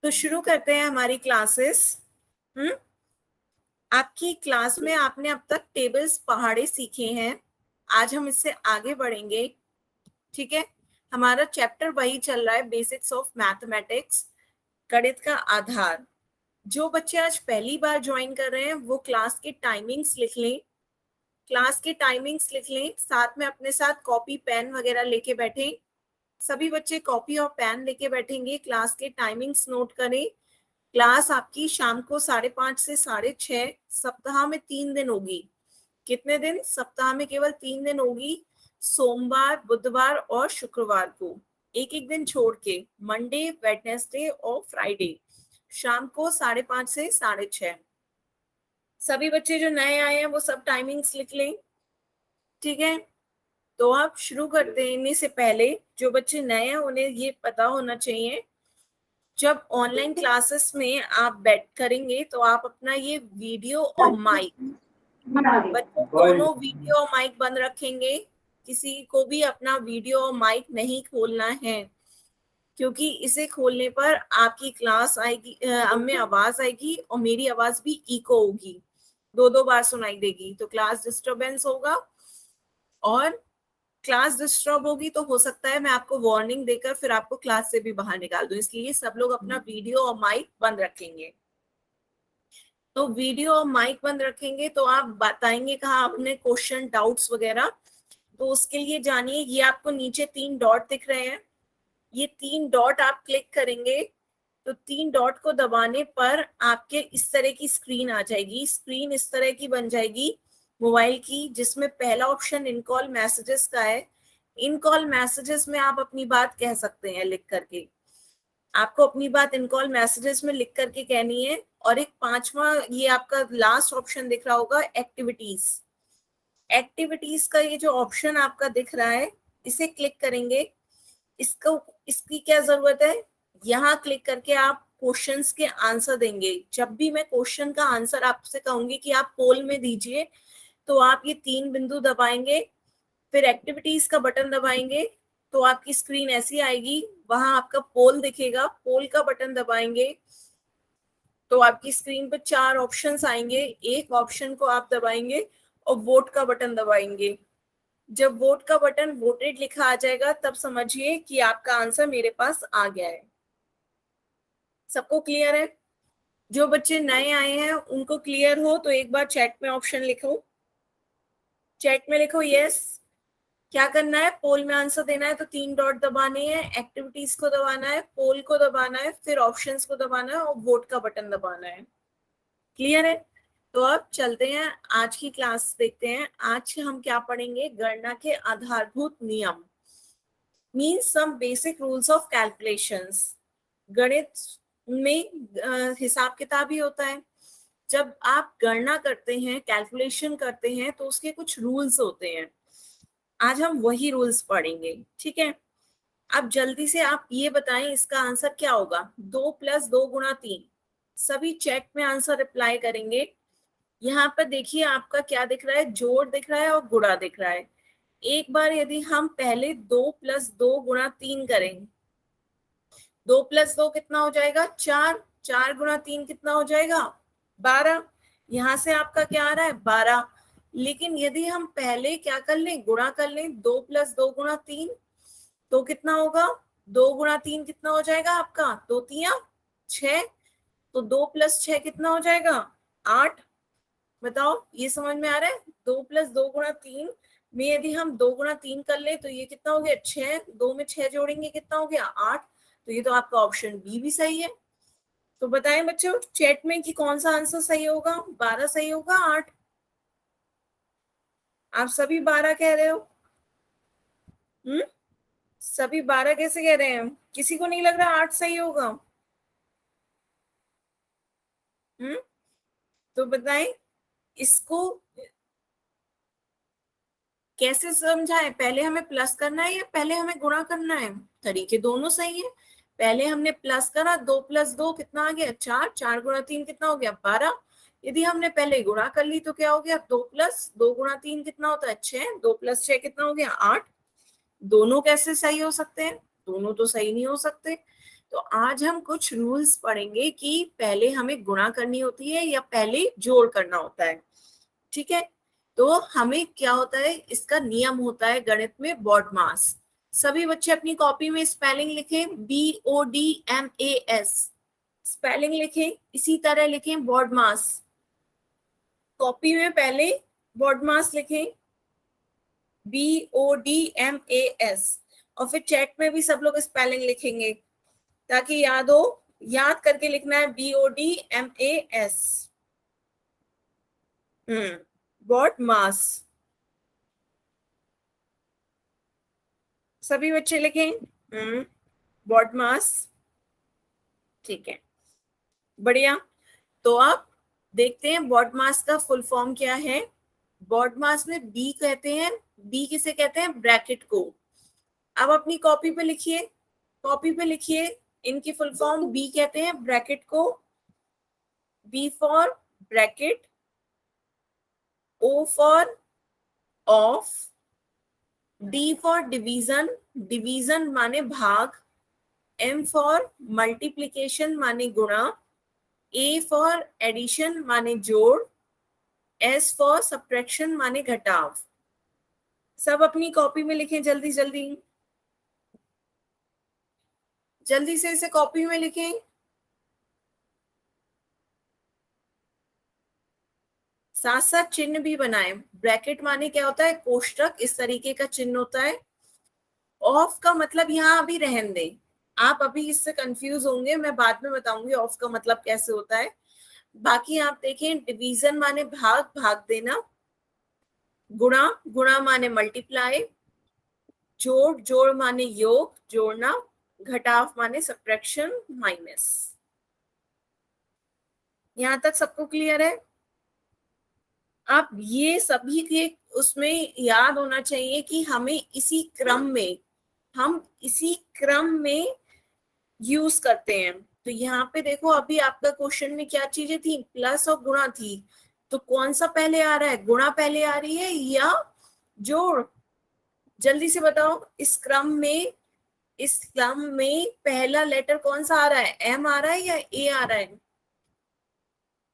तो शुरू करते हैं हमारी क्लासेस। आपकी क्लास में आपने अब तक टेबल्स पहाड़े सीखे हैं। आज हम इससे आगे बढ़ेंगे। ठीक है, हमारा चैप्टर वही चल रहा है, बेसिक्स ऑफ मैथमेटिक्स, गणित का आधार। जो बच्चे आज पहली बार ज्वाइन कर रहे हैं वो क्लास की टाइमिंग्स लिख लें। साथ में अपने साथ कॉपी पेन वगैरह लेके बैठें। सभी बच्चे कॉपी और पेन लेके बैठेंगे, क्लास के टाइमिंग्स नोट करें। क्लास आपकी शाम को 5:30 से 6:30, सप्ताह में 3 दिन होगी। कितने दिन? सप्ताह में केवल 3 दिन होगी, सोमवार, बुधवार और शुक्रवार को, एक एक दिन छोड़ के, मंडे, वेडनेसडे और फ्राइडे, शाम को 5:30 से 6:30। सभी बच्चे जो नए आए हैं वो सब टाइमिंग्स लिख लें। ठीक है, तो आप शुरू करते हैं। इनमें से पहले जो बच्चे नए हैं उन्हें ये पता होना चाहिए, जब ऑनलाइन क्लासेस में आप बैठ करेंगे तो आप अपना ये वीडियो और माइक, बच्चे दोनों वीडियो और माइक बंद रखेंगे। किसी को भी अपना वीडियो और माइक नहीं खोलना है, क्योंकि इसे खोलने पर आपकी क्लास आएगी, हमें आवाज आएगी और मेरी आवाज भी इको होगी, दो बार सुनाई देगी, तो क्लास डिस्टरबेंस होगा। और क्लास डिस्टर्ब होगी तो हो सकता है मैं आपको वार्निंग देकर फिर आपको क्लास से भी बाहर निकाल दूं, इसलिए सब लोग अपना वीडियो और माइक बंद रखेंगे। तो वीडियो और माइक बंद रखेंगे तो आप बताएंगे कहाँ अपने क्वेश्चन, डाउट्स वगैरह। तो उसके लिए जानिए, ये आपको नीचे 3 डॉट दिख रहे हैं, ये 3 डॉट आप क्लिक करेंगे तो 3 डॉट को दबाने पर आपके इस तरह की स्क्रीन आ जाएगी। स्क्रीन इस तरह की बन जाएगी मोबाइल की, जिसमें पहला ऑप्शन इन कॉल मैसेजेस का है। इन कॉल मैसेजेस में आप अपनी बात कह सकते हैं लिख करके। आपको अपनी बात इन कॉल मैसेजेस में लिख करके कहनी है। और एक 5वां ये आपका लास्ट ऑप्शन दिख रहा होगा, एक्टिविटीज। एक्टिविटीज का ये जो ऑप्शन आपका दिख रहा है, इसे क्लिक करेंगे। इसकी क्या जरूरत है? यहाँ क्लिक करके आप क्वेश्चंस के आंसर देंगे। जब भी मैं क्वेश्चन का आंसर आपसे कहूंगी कि आप पोल में दीजिए, तो आप ये 3 बिंदु दबाएंगे, फिर एक्टिविटीज का बटन दबाएंगे तो आपकी स्क्रीन ऐसी आएगी, वहां आपका पोल दिखेगा, पोल का बटन दबाएंगे तो आपकी स्क्रीन पर 4 ऑप्शंस आएंगे। एक ऑप्शन को आप दबाएंगे और वोट का बटन दबाएंगे। जब वोट का बटन वोटेड लिखा आ जाएगा तब समझिए कि आपका आंसर मेरे पास आ गया है। सबको क्लियर है? जो बच्चे नए आए हैं उनको क्लियर हो तो एक बार चैट में ऑप्शन लिखो, चैट में लिखो यस। क्या करना है? पोल में आंसर देना है तो 3 डॉट दबाने हैं, एक्टिविटीज को दबाना है, पोल को दबाना है, फिर ऑप्शंस को दबाना है और वोट का बटन दबाना है। क्लियर है? तो अब चलते हैं, आज की क्लास देखते हैं। आज हम क्या पढ़ेंगे? गणना के आधारभूत नियम, means some basic rules of calculations. गणित में हिसाब किताब ही होता है। जब आप गणना करते हैं, कैलकुलेशन करते हैं, तो उसके कुछ रूल्स होते हैं। आज हम वही रूल्स पढ़ेंगे। ठीक है, अब जल्दी से आप ये बताएं इसका आंसर क्या होगा? 2 + 2 × 3। सभी चैट में आंसर रिप्लाई करेंगे। यहाँ पर देखिए आपका क्या दिख रहा है, जोड़ दिख रहा है और गुणा दिख रहा है। एक बार यदि हम पहले 2 + 2 × 3 करें, 2 + 2 कितना हो जाएगा? 4। 4 × 3 कितना हो जाएगा? 12। यहाँ से आपका क्या आ रहा है? 12। लेकिन यदि हम पहले क्या कर लें? गुणा कर लें। 2 + 2 × 3 तो कितना होगा? 2 × 3 कितना हो जाएगा आपका? 2 × 3 = 6। तो 2 + 6 कितना हो जाएगा? 8। बताओ, ये समझ में आ रहा है? 2 + 2 × 3 में यदि हम 2 × 3 कर ले तो ये कितना हो गया? 6। 2 में 6 जोड़ेंगे कितना हो गया? 8। तो ये तो आपका ऑप्शन बी भी सही है। तो बताएं बच्चों चैट में कि कौन सा आंसर सही होगा? 12 सही होगा, 8? आप सभी 12 कह रहे हो? सभी 12 कैसे कह रहे हैं? किसी को नहीं लग रहा 8 सही होगा? तो बताएं इसको कैसे समझाएं? पहले हमें प्लस करना है या पहले हमें गुणा करना है? तरीके दोनों सही है। पहले हमने प्लस करा, 2 + 2 कितना आ गया? 4। 4 × 3 कितना हो गया? 12। यदि हमने पहले गुणा कर ली तो क्या हो गया? 2 + 2 × 3 कितना होता है? 6। 2 + 6 कितना हो गया? 8। दोनों कैसे सही हो सकते हैं? दोनों तो सही नहीं हो सकते। तो आज हम कुछ रूल्स पढ़ेंगे कि पहले हमें गुणा करनी होती है या पहले जोड़ करना होता है। ठीक है, तो हमें क्या होता है, इसका नियम होता है गणित में BODMAS। सभी बच्चे अपनी कॉपी में स्पेलिंग लिखें, BODMAS स्पेलिंग लिखें, इसी तरह लिखें BODMAS। कॉपी में पहले BODMAS लिखें, BODMAS, और फिर चैट में भी सब लोग स्पेलिंग लिखेंगे ताकि याद हो। याद करके लिखना है BODMAS। BODMAS सभी बच्चे लिखें, BODMAS। ठीक है, बढ़िया। तो आप देखते हैं BODMAS का फुल फॉर्म क्या है। BODMAS में बी कहते हैं, बी किसे कहते हैं, ब्रैकेट को। अब अपनी कॉपी पे लिखिए, कॉपी पे लिखिए, इनकी फुल फॉर्म बी कहते हैं ब्रैकेट को। B for bracket, O for of, D for division, division माने भाग, एम फॉर मल्टीप्लिकेशन माने गुणा, ए फॉर एडिशन माने जोड़, एस फॉर सब्ट्रैक्शन माने घटाव। सब अपनी कॉपी में लिखें, जल्दी जल्दी, जल्दी से इसे कॉपी में लिखें। साथ साथ चिन्ह भी बनाएं। ब्रैकेट माने क्या होता है, कोष्टक, इस तरीके का चिन्ह होता है। ऑफ का मतलब यहाँ अभी रहन दें, आप अभी इससे कंफ्यूज होंगे, मैं बाद में बताऊंगी ऑफ का मतलब कैसे होता है। बाकी आप देखें, डिवीजन माने भाग, भाग देना, गुणा, गुणा माने मल्टीप्लाई, जोड़, जोड़ माने योग, जोड़ना, घटाव माने सब्ट्रैक्शन, माइनस। यहां तक सबको क्लियर है। आप ये सभी के उसमें याद होना चाहिए कि हमें इसी क्रम में, हम इसी क्रम में यूज करते हैं। तो यहाँ पे देखो, अभी आपका क्वेश्चन में क्या चीजें थी, प्लस और गुणा थी। तो कौन सा पहले आ रहा है, गुणा पहले आ रही है या जोड़? जल्दी से बताओ, इस क्रम में, इस क्रम में पहला लेटर कौन सा आ रहा है, एम आ रहा है या ए आ रहा है?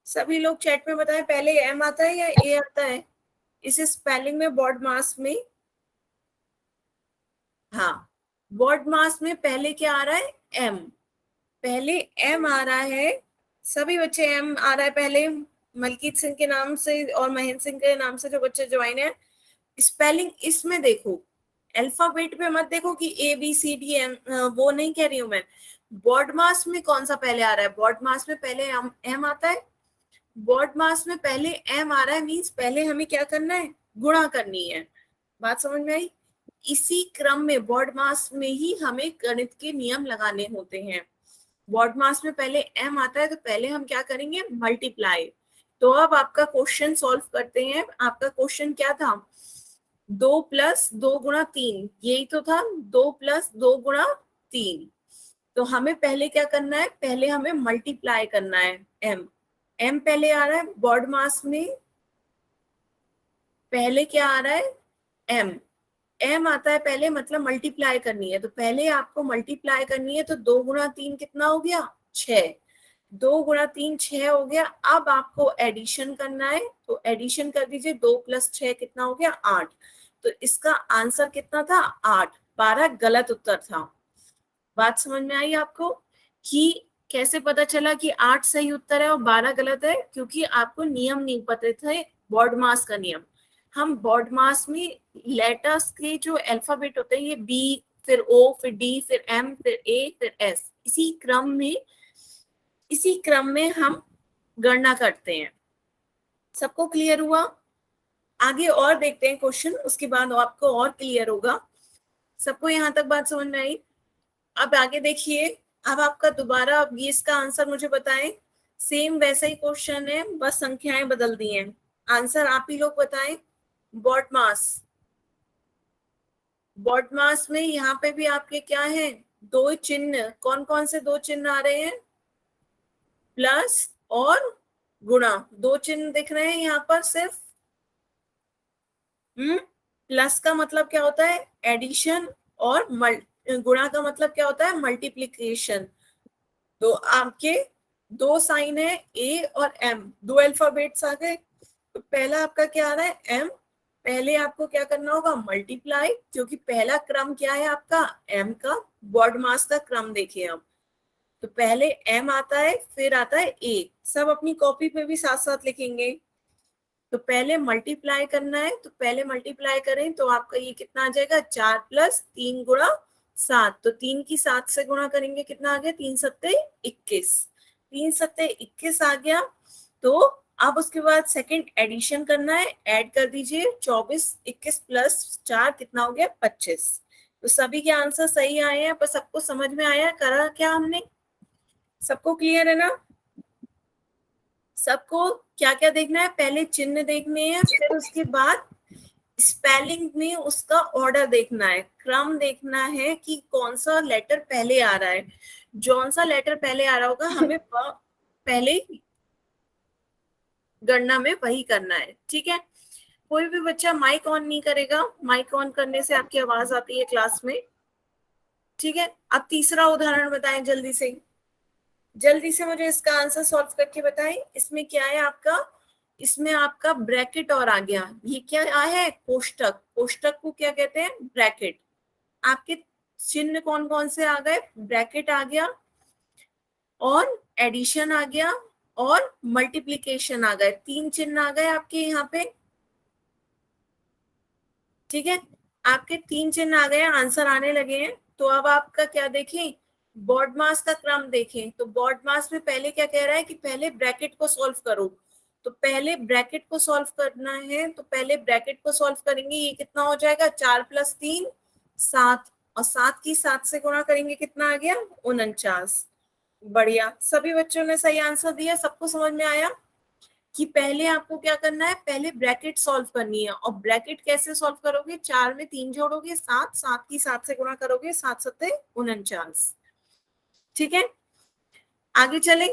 सभी लोग चैट में बताएं, पहले एम आता है या ए आता है इस स्पेलिंग में, BODMAS में? हाँ, BODMAS में पहले क्या आ रहा है, एम। पहले एम आ रहा है, सभी बच्चे एम आ रहा है पहले, मलकीत सिंह के नाम से और महेंद्र सिंह के नाम से जो बच्चे ज्वाइन है। स्पेलिंग इसमें देखो, अल्फाबेट पे मत देखो कि ABCD, वो नहीं कह रही हूं मैं। BODMAS में कौन सा पहले आ रहा है, BODMAS में पहले एम आता है। BODMAS में पहले एम आ रहा है, मीन्स पहले हमें क्या करना है, गुणा करनी है। बात समझ में आई? इसी क्रम में BODMAS में ही हमें गणित के नियम लगाने होते हैं। BODMAS में पहले एम आता है तो पहले हम क्या करेंगे, मल्टीप्लाई। तो अब आपका क्वेश्चन सॉल्व करते हैं। आपका क्वेश्चन क्या था, 2+2 × 3, यही तो था, 2+2 × 3। तो हमें पहले क्या करना है, पहले हमें मल्टीप्लाई करना है। एम, एम पहले आ रहा है BODMAS में, पहले क्या आ रहा है, एम। एम आता है पहले, मतलब मल्टीप्लाई करनी है, तो पहले आपको मल्टीप्लाई करनी है। तो 2 × 3 कितना हो गया, 6। 2 × 3 6 हो गया। अब आपको एडिशन करना है, तो एडिशन कर दीजिए, 2+6 कितना हो गया, 8। तो इसका आंसर कितना था, 8। 12 गलत उत्तर था। बात समझ में आई आपको कि कैसे पता चला कि 8 सही उत्तर है और 12 गलत है? क्योंकि आपको नियम नहीं पते थे, BODMAS का नियम। हम BODMAS में लेटर्स के जो अल्फाबेट होते हैं, ये बी, फिर ओ, फिर डी, फिर एम, फिर ए, फिर एस, इसी क्रम में हम गणना करते हैं। सबको क्लियर हुआ? आगे और देखते हैं क्वेश्चन, उसके बाद आपको और क्लियर होगा। सबको यहाँ तक बात समझ में आई? अब आगे देखिए, अब आपका दोबारा, अब ये इसका आंसर मुझे बताएं। सेम वैसा ही क्वेश्चन है, बस संख्याएं बदल दी हैं। आंसर आप ही लोग बताएं। BODMAS, BODMAS में यहाँ पे भी आपके क्या है, दो चिन्ह। कौन कौन से दो चिन्ह आ रहे हैं, प्लस और गुणा, दो चिन्ह दिख रहे हैं यहाँ पर सिर्फ। प्लस का मतलब क्या होता है, एडिशन, और गुणा का मतलब क्या होता है, मल्टीप्लीकेशन। तो आपके दो साइन है ए और एम, दो अल्फाबेट्स आ गए। तो पहला आपका क्या आ रहा है एम, पहले आपको क्या करना होगा मल्टीप्लाई, क्योंकि पहला क्रम क्या है आपका एम का, बॉड मास का क्रम देखिए आप। तो पहले एम आता है फिर आता है ए, सब अपनी कॉपी पे भी साथ साथ लिखेंगे। तो पहले मल्टीप्लाई करना है, तो पहले मल्टीप्लाई करें तो आपका ये कितना आ जाएगा 4+3 × 7, तो 3 की 7 से गुणा करेंगे कितना आ गया 3×7=21, 3×7=21 आ गया। तो अब उसके बाद सेकंड एडिशन करना है, ऐड कर दीजिए 24, 21 + 4 कितना हो गया 25। तो सभी के आंसर सही आए हैं, पर सबको समझ में आया करा क्या हमने, सबको क्लियर है ना? सबको क्या क्या देखना है, पहले चिन्ह देखने हैं, फिर उसके बाद स्पेलिंग में उसका ऑर्डर देखना है, क्रम देखना है कि कौन सा लेटर पहले आ रहा है, जौन सा लेटर पहले आ रहा होगा हमें पहले गणना में वही करना है। ठीक है, कोई भी बच्चा माइक ऑन नहीं करेगा, माइक ऑन करने से आपकी आवाज आती है क्लास में। ठीक है, अब तीसरा उदाहरण बताएं जल्दी से, जल्दी से मुझे इसका आंसर सॉल्व करके बताएं। इसमें क्या है आपका, इसमें आपका ब्रैकेट और आ गया, ये क्या आया है कोष्टक, कोष्टक को क्या कहते हैं ब्रैकेट। आपके चिन्ह कौन कौन से आ गए, ब्रैकेट आ गया और एडिशन आ गया और मल्टीप्लीकेशन आ गए, 3 चिन्ह आ गए आपके यहाँ पे। ठीक है, आपके 3 चिन्ह आ गए, आंसर आने लगे हैं। तो अब आपका क्या देखें, बॉड मास का क्रम देखें। तो बॉड मास में पहले क्या कह रहा है कि पहले ब्रैकेट को सॉल्व करो, तो पहले ब्रैकेट को सॉल्व करना है, तो पहले ब्रैकेट को सॉल्व करेंगे, ये कितना हो जाएगा 4+3 7, और 7 की 7 से गुणा करेंगे कितना आ गया 49। बढ़िया, सभी बच्चों ने सही आंसर दिया, सबको समझ में आया कि पहले आपको क्या करना है, पहले ब्रैकेट सॉल्व करनी है। और ब्रैकेट कैसे सॉल्व करोगे, 4 में 3 जोड़ोगे 7, 7 की 7 से गुणा करोगे 7×7=49। ठीक है, आगे चले।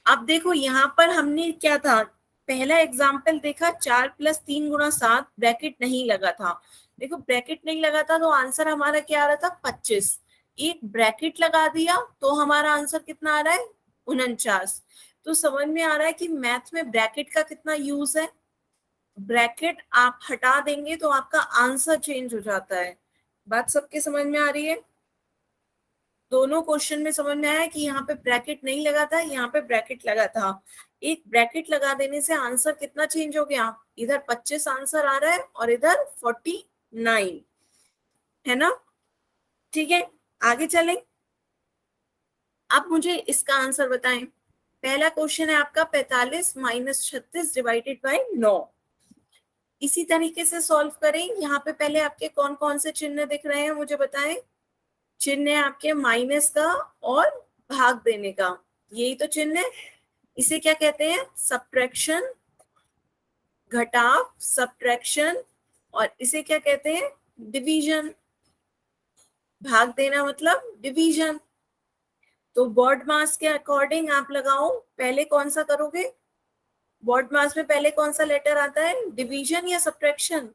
अब देखो यहाँ पर हमने क्या था, पहला एग्जाम्पल देखा 4+3 × 7, ब्रैकेट नहीं लगा था। देखो ब्रैकेट नहीं लगा था तो आंसर हमारा क्या आ रहा था 25, एक ब्रैकेट लगा दिया तो हमारा आंसर कितना आ रहा है 49। तो समझ में आ रहा है कि मैथ में ब्रैकेट का कितना यूज है, ब्रैकेट आप हटा देंगे तो आपका आंसर चेंज हो जाता है। बात सबके समझ में आ रही है, दोनों क्वेश्चन में समझ में आया कि यहाँ पे ब्रैकेट नहीं लगा था, यहाँ पे ब्रैकेट लगा था। एक ब्रैकेट लगा देने से आंसर कितना चेंज हो गया, इधर 25 आंसर आ रहा है और इधर 49, है ना? ठीक है, आगे चलें। अब मुझे इसका आंसर बताएं। पहला क्वेश्चन है आपका 45 - 36 डिवाइडेड बाय 9। इसी तरीके से सॉल्व करें। यहाँ पे पहले आपके कौन कौन से चिन्ह दिख रहे हैं मुझे बताएं। चिन्ह है आपके माइनस का और भाग देने का, यही तो चिन्ह है। इसे क्या कहते हैं सब्ट्रैक्शन, घटाव सब्ट्रैक्शन, और इसे क्या कहते हैं डिवीजन, भाग देना मतलब डिवीजन। तो बॉड मास के अकॉर्डिंग आप लगाओ, पहले कौन सा करोगे, बॉड मास में पहले कौन सा लेटर आता है डिवीजन या सब्ट्रैक्शन,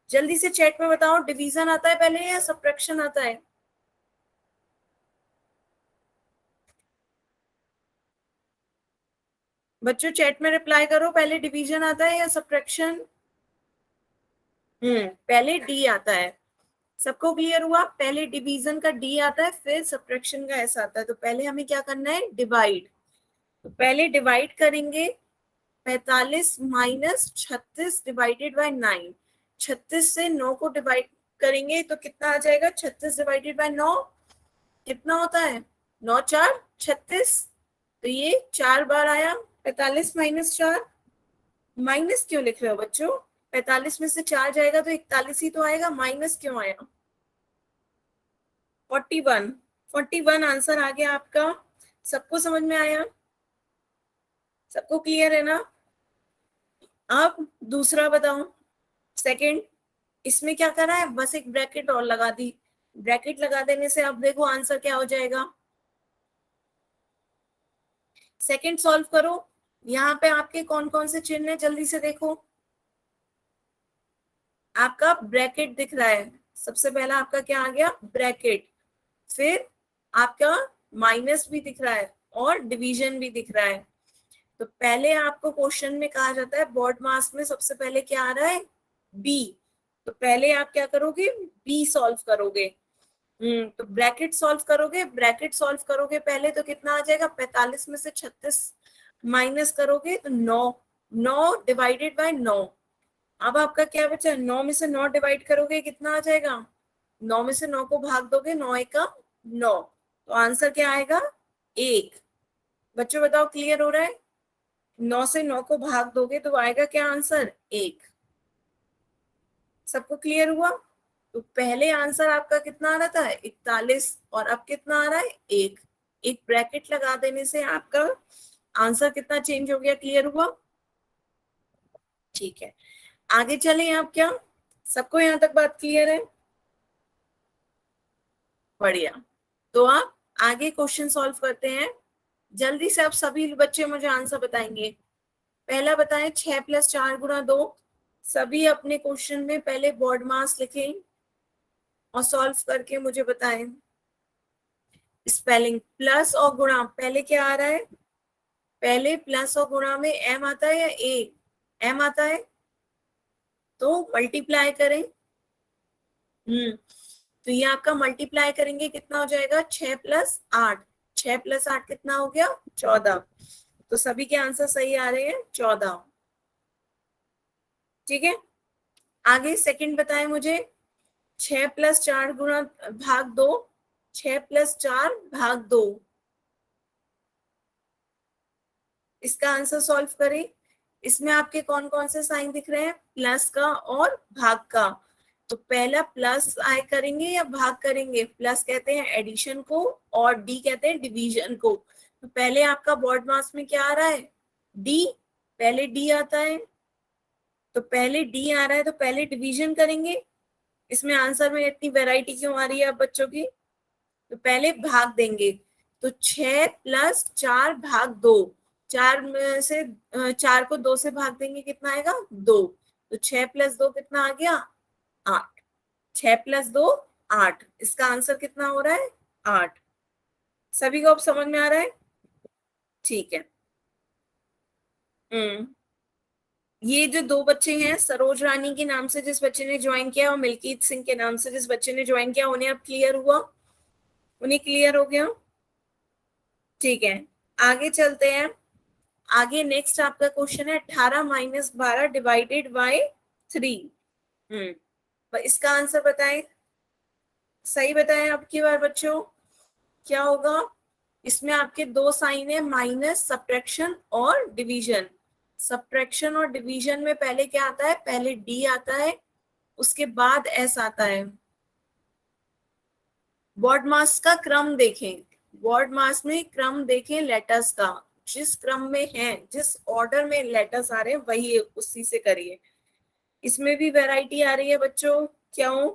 जल्दी से चैट में बताओ, डिवीजन आता है पहले या सब्ट्रैक्शन आता है। बच्चों चैट में रिप्लाई करो, पहले डिवीजन आता है या सब्ट्रैक्शन। पहले डी आता है, सबको क्लियर हुआ, पहले डिवीजन का डी आता है फिर सब्ट्रैक्शन का एस आता है। तो पहले हमें क्या करना है डिवाइड, तो पहले डिवाइड करेंगे 45 - 36 डिवाइडेड बाय 9, 36 से 9 को डिवाइड करेंगे तो कितना आ जाएगा 36 डिवाइडेड बाय 9 कितना होता है 9 × 4 = 36। तो ये 4 बार आया, 45 - 4, माइनस क्यों लिख रहे हो बच्चों, 45 में से 4 जाएगा तो 41 ही तो आएगा, माइनस क्यों आया 41, 41 आंसर आ गया आपका। सबको समझ में आया, सबको क्लियर है ना? अब दूसरा बताओ, सेकंड, इसमें क्या करा है बस एक ब्रैकेट और लगा दी, ब्रैकेट लगा देने से अब देखो आंसर क्या हो जाएगा। सेकंड सॉल्व करो, यहाँ पे आपके कौन कौन से चिन्ह है जल्दी से देखो। आपका ब्रैकेट दिख रहा है, सबसे पहला आपका क्या आ गया ब्रैकेट, फिर आपका माइनस भी दिख रहा है और डिवीजन भी दिख रहा है। तो पहले आपको क्वेश्चन में कहा जाता है बोर्ड मास में सबसे पहले क्या आ रहा है, बी। तो पहले आप क्या करोगे, बी सॉल्व करोगे। तो ब्रैकेट सॉल्व करोगे, ब्रैकेट सॉल्व करोगे पहले तो कितना आ जाएगा, 45 में से 36 माइनस करोगे तो 9, 9 डिवाइडेड बाय 9। अब आपका क्या बचा, 9 में से 9 डिवाइड करोगे कितना आ जाएगा, 9 में से 9 को भाग दोगे, 9 एका 9, तो आंसर क्या आएगा, 1। बच्चों बताओ क्लियर हो रहा है, 9 से 9 को भाग दोगे तो आएगा क्या आंसर, 1। सबको क्लियर हुआ। तो पहले आंसर आपका कितना आ रहा था, 41, और अब कितना आ रहा है, 1। एक ब्रैकेट लगा देने से आपका आंसर कितना चेंज हो गया, क्लियर हुआ। ठीक है, आगे चलें आप, क्या सबको यहां तक बात क्लियर है, बढ़िया। तो आप आगे क्वेश्चन सॉल्व करते हैं, जल्दी से आप सभी बच्चे मुझे आंसर बताएंगे। पहला बताएं, 6 + 4 × 2। सभी अपने क्वेश्चन में पहले बोर्ड मास लिखें और सॉल्व करके मुझे बताएं। स्पेलिंग प्लस और गुणा, पहले क्या आ रहा है, पहले प्लस और गुणा में एम आता है या ए, एम आता है, तो मल्टीप्लाई करें। तो ये आपका मल्टीप्लाई करेंगे कितना हो जाएगा, 6 + 8, 6 + 8 कितना हो गया, 14। तो सभी के आंसर सही आ रहे हैं, 14। ठीक है, आगे सेकंड बताएं मुझे, 6 + 4 भाग 2, 6 + 4 भाग 2, इसका आंसर सॉल्व करें। इसमें आपके कौन कौन से साइन दिख रहे हैं, प्लस का और भाग का। तो पहला प्लस आय करेंगे या भाग करेंगे, प्लस कहते हैं एडिशन को और डी कहते हैं डिवीजन को। तो पहले आपका बोर्ड मास में क्या आ रहा है, डी, पहले डी आता है, तो पहले डी आ रहा है तो पहले डिवीजन करेंगे। इसमें आंसर में इतनी वैरायटी क्यों आ रही है आप बच्चों की, तो पहले भाग देंगे। तो 6 + 4 भाग 2, 4 में से 4 को 2 से भाग देंगे कितना आएगा, 2। तो 6 + 2 कितना आ गया, 8। 6 + 2 8, इसका आंसर कितना हो रहा है, 8। सभी को अब समझ में आ रहा है, ठीक है। ये जो दो बच्चे हैं, सरोज रानी के नाम से जिस बच्चे ने ज्वाइन किया और मिल्कीत सिंह के नाम से जिस बच्चे ने ज्वाइन किया, उन्हें अब क्लियर हुआ, उन्हें क्लियर हो गया, ठीक है। आगे चलते हैं, आगे नेक्स्ट आपका क्वेश्चन है 18 - 12 डिवाइडेड बाय 3। इसका आंसर बताएं, सही बताएं अब की बार बच्चों, क्या होगा। इसमें आपके दो साइन है, माइनस, सब्ट्रैक्शन और डिवीजन। सब्ट्रैक्शन और डिवीजन में पहले क्या आता है, पहले डी आता है, उसके बाद एस आता है। बोर्ड मास का क्रम देखें, बोर्ड मास में क्रम देखें लेटर्स का, जिस क्रम में है, जिस ऑर्डर में लेटर्स आ रहे हैं वही उसी से करिए। इसमें भी वैरायटी आ रही है बच्चों, क्यों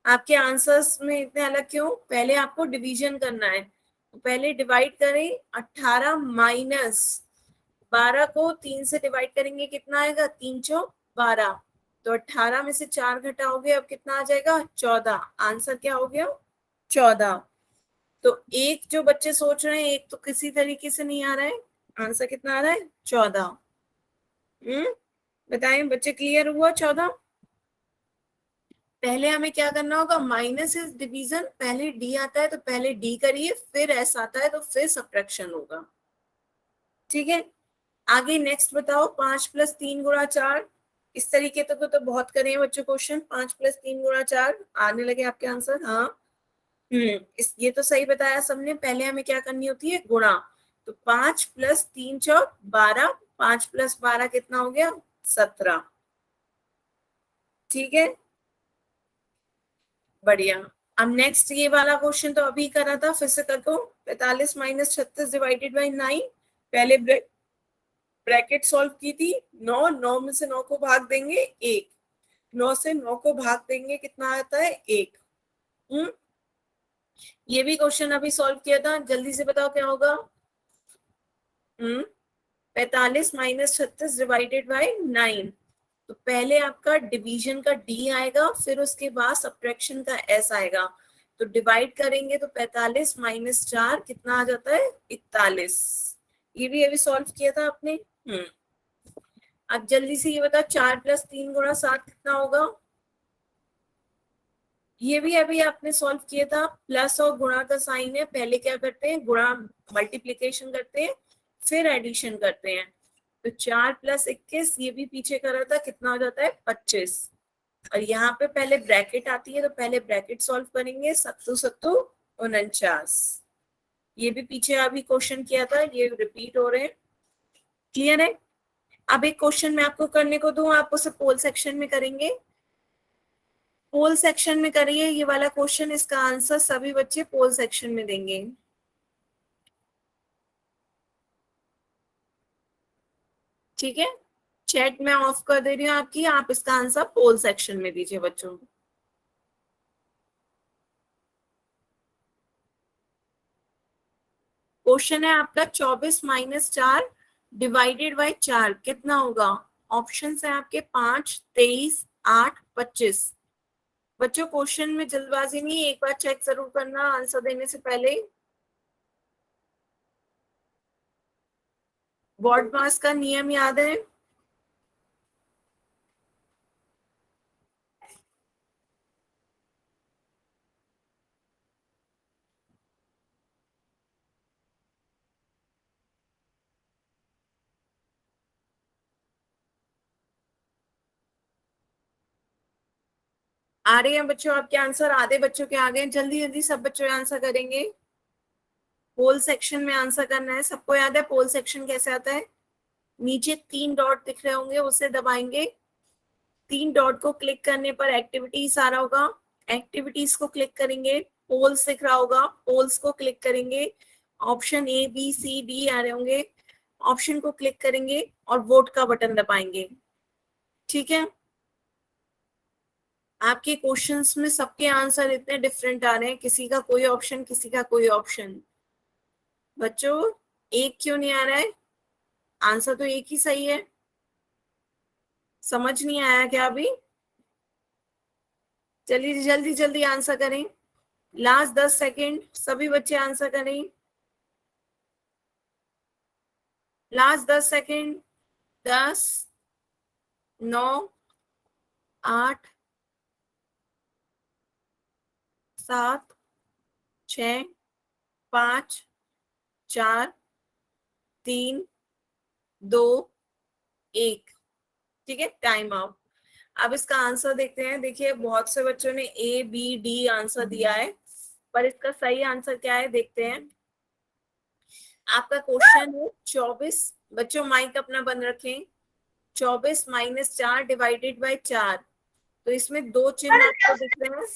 आपके आंसर्स में इतने अलग क्यों, पहले आपको डिवीजन करना है। तो पहले डिवाइड करें, 18 - 12 को 3 से डिवाइड करेंगे कितना आएगा, 3 चौक 12। तो 18 में से 4 घटाओगे अब कितना आ जाएगा, 14। आंसर क्या हो गया, 14। तो एक जो बच्चे सोच रहे हैं, एक तो किसी तरीके से नहीं आ रहा है, आंसर कितना आ रहा है, 14। बताएं बच्चे, क्लियर हुआ 14। पहले हमें क्या करना होगा, माइनस इज डिवीजन, पहले डी आता है तो पहले डी करिए, फिर एस आता है तो फिर सब्ट्रैक्शन होगा, ठीक है। आगे नेक्स्ट बताओ, 5 + 3 × 4। इस तरीके तो बहुत करे हैं बच्चों क्वेश्चन, 5 + 3 × 4 आने लगे आपके आंसर, हाँ। ये तो सही बताया सबने, पहले हमें क्या करनी होती है, गुणा। तो 5 + 3 = 12, 5 + 12 कितना हो गया, 17, ठीक है, बढ़िया। अब नेक्स्ट ये वाला क्वेश्चन तो अभी करा था, फिर से कर दो। 45 - 36 डिवाइडेड बाई 9, पहले ब्रैकेट सॉल्व की थी, 9, 9 में से 9 को भाग देंगे 1, 9 से 9 को भाग देंगे कितना आता है, 1। ये भी क्वेश्चन अभी सॉल्व किया था, जल्दी से बताओ क्या होगा। 45 - 36 डिवाइडेड बाई 9, तो पहले आपका डिवीजन का डी आएगा, फिर उसके बाद सब्ट्रैक्शन का एस आएगा। तो डिवाइड करेंगे तो 45 माइनस 4 कितना आ जाता है, 41। ये भी अभी सॉल्व किया था आपने। अब जल्दी से ये बता, 4 प्लस 3 गुणा 7 कितना होगा। ये भी अभी आपने सॉल्व किया था। प्लस और गुणा का साइन है, पहले क्या करते हैं, गुणा मल्टीप्लीकेशन करते हैं, फिर एडिशन करते हैं। तो 4 प्लस 21, ये भी पीछे करा था, कितना हो जाता है 25। और यहाँ पे पहले ब्रैकेट आती है, तो पहले ब्रैकेट सॉल्व करेंगे, सत्तू सत्तू 49। ये भी पीछे अभी क्वेश्चन किया था, ये रिपीट हो रहे हैं। क्लियर है। अब एक क्वेश्चन मैं आपको करने को दूं, आप उसे पोल सेक्शन में करेंगे। पोल सेक्शन में करिए ये वाला क्वेश्चन, इसका आंसर सभी बच्चे पोल सेक्शन में देंगे। ठीक है, चैट में ऑफ कर दे रही हूँ आपकी, आप इसका आंसर पोल सेक्शन में दीजिए बच्चों। क्वेश्चन है आपका 24 माइनस 4 डिवाइडेड बाई 4 कितना होगा। ऑप्शन है आपके 5, 23, 8, 25। बच्चों क्वेश्चन में जल्दबाजी नहीं, एक बार चेक जरूर करना आंसर देने से पहले। बॉड मास का नियम याद है। आ रहे हैं बच्चों आपके आंसर, आधे बच्चों के आ गए, जल्दी जल्दी सब बच्चों आंसर करेंगे। पोल सेक्शन में आंसर करना है, सबको याद है पोल सेक्शन कैसे आता है। नीचे 3 डॉट दिख रहे होंगे, उसे दबाएंगे। 3 डॉट को क्लिक करने पर एक्टिविटीज आ रहा होगा, एक्टिविटीज को क्लिक करेंगे। पोल्स दिख रहा होगा, पोल्स को क्लिक करेंगे। Option A B C D आ रहे होंगे, ऑप्शन को क्लिक करेंगे और वोट का बटन दबाएंगे। ठीक है। आपके क्वेश्चंस में सबके आंसर इतने डिफरेंट आ रहे हैं, किसी का कोई ऑप्शन, किसी का कोई ऑप्शन। बच्चों एक क्यों नहीं आ रहा है, आंसर तो एक ही सही है। समझ नहीं आया क्या अभी। चलिए जल्दी जल्दी आंसर करें, लास्ट 10 सेकेंड, सभी बच्चे आंसर करें। Last 10 second. 10, 9, 8, 7, 6, 5, 4, 3, 2, 1। ठीक है, टाइम आउट। अब इसका आंसर देखते हैं। देखिए बहुत से बच्चों ने ए बी डी आंसर दिया है, पर इसका सही आंसर क्या है देखते हैं। आपका क्वेश्चन है 24, बच्चों माइक अपना बंद रखें। 24 माइनस 4 डिवाइडेड बाई 4, तो इसमें दो चिन्ह आपको दिख रहे हैं।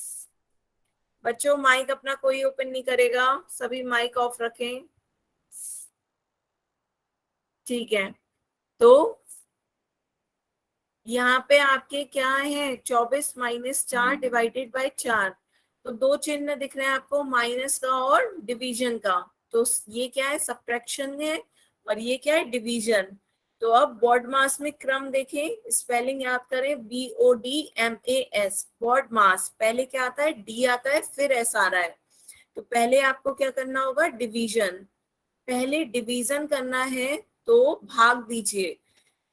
बच्चों माइक अपना कोई ओपन नहीं करेगा, सभी माइक ऑफ रखें। ठीक है, तो यहाँ पे आपके क्या है, 24 माइनस 4 डिवाइडेड बाई 4, तो दो चिन्ह दिख रहे हैं आपको, माइनस का और डिवीजन का। तो ये क्या है, सब्ट्रैक्शन है, और ये क्या है, डिवीजन। तो अब बॉड मास में क्रम देखें, स्पेलिंग याद करें, BODMAS, बॉड मास। पहले क्या आता है, डी आता है, फिर एस आ रहा है। तो पहले आपको क्या करना होगा, डिवीजन। पहले डिवीजन करना है तो भाग दीजिए।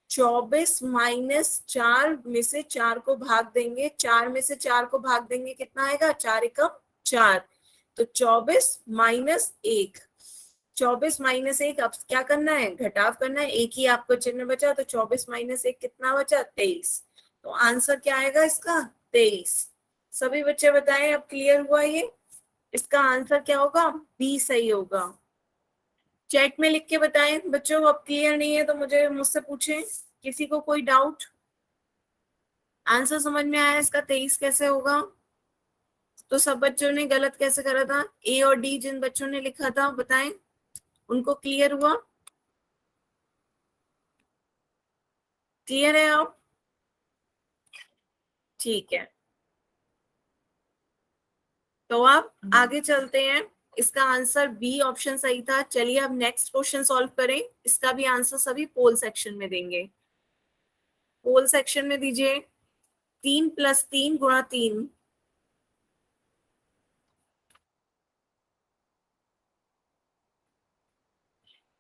24 माइनस 4 में से 4 को भाग देंगे, 4 में से 4 को भाग देंगे, कितना आएगा, 4 एकम 4। तो 24 माइनस 1, 24 माइनस 1, अब क्या करना है, घटाव करना है, एक ही आपको चिन्ह बचा, तो 24 माइनस 1 कितना बचा, 23। तो आंसर क्या आएगा इसका, 23। सभी बच्चे बताएं, अब क्लियर हुआ ये। इसका आंसर क्या होगा, बी सही होगा। चैट में लिख के बताएं बच्चों, अब क्लियर नहीं है तो मुझे मुझसे पूछें, किसी को कोई डाउट। आंसर समझ में आया इसका, 23 कैसे होगा। तो सब बच्चों ने गलत कैसे करा था, ए और डी जिन बच्चों ने लिखा था बताएं, उनको क्लियर हुआ। क्लियर है आप, ठीक है। तो आप आगे चलते हैं, इसका आंसर बी ऑप्शन सही था। चलिए अब नेक्स्ट क्वेश्चन सॉल्व करें, इसका भी आंसर सभी पोल सेक्शन में देंगे। पोल सेक्शन में दीजिए। 3 प्लस 3 गुणा 3,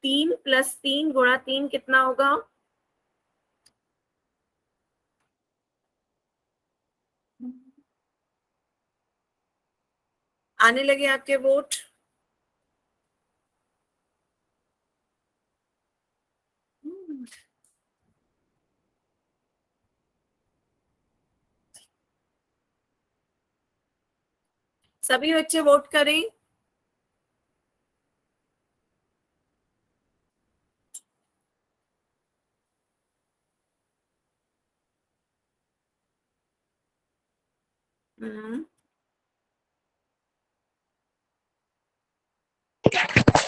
3 + 3 × 3 कितना होगा? आने लगे आपके वोट? सभी बच्चे वोट करें।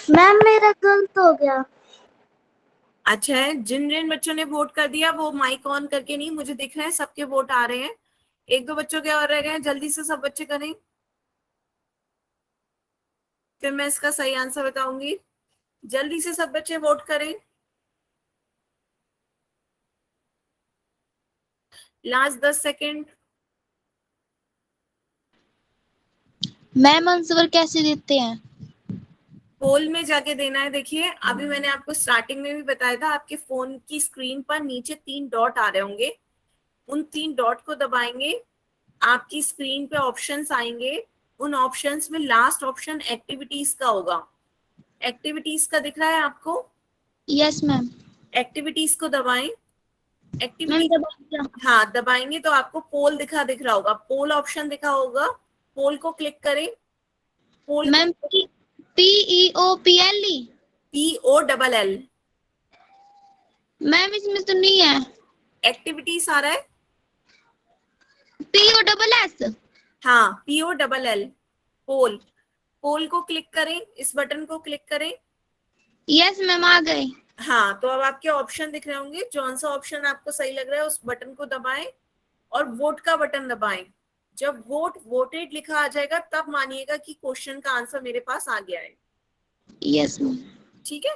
मैम मेरा गलत हो गया। अच्छा है, जिन जिन बच्चों ने वोट कर दिया वो माइक ऑन करके नहीं, मुझे दिख रहा है सबके वोट आ रहे हैं। एक दो बच्चों के और रह गए हैं, जल्दी से सब बच्चे करें, फिर मैं इसका सही आंसर बताऊंगी। जल्दी से सब बच्चे वोट करें। Last 10 second. मैम आंसर कैसे देते हैं? पोल में जाके देना है। देखिए अभी मैंने आपको स्टार्टिंग में भी बताया था, आपके फोन की स्क्रीन पर नीचे 3 डॉट आ रहे होंगे, उन 3 डॉट को दबाएंगे, आपकी स्क्रीन पे ऑप्शंस आएंगे, उन ऑप्शंस में लास्ट ऑप्शन एक्टिविटीज का होगा। एक्टिविटीज का दिख रहा है आपको? Yes ma'am. एक्टिविटीज को दबाएं। मैम एक्टिविटी, दबा हाँ दबाएंगे तो आपको पोल दिख रहा होगा, पोल ऑप्शन दिखा होगा, पोल को क्लिक करें। पोल मैम को PEOPLE। POLL। मैम इसमें तो नहीं है। एक्टिविटीज आ रहा है? POSS। हाँ POLL, पोल। पोल को क्लिक करें, इस बटन को क्लिक करें। यस मैम आ गए। हाँ तो अब आपके ऑप्शन दिख रहे होंगे, कौन सा ऑप्शन आपको सही लग रहा है उस बटन को दबाएं और वोट का बटन दबाएं। जब वोटेड लिखा आ जाएगा तब मानिएगा कि क्वेश्चन का आंसर मेरे पास आ गया है। Yes ma'am. ठीक है?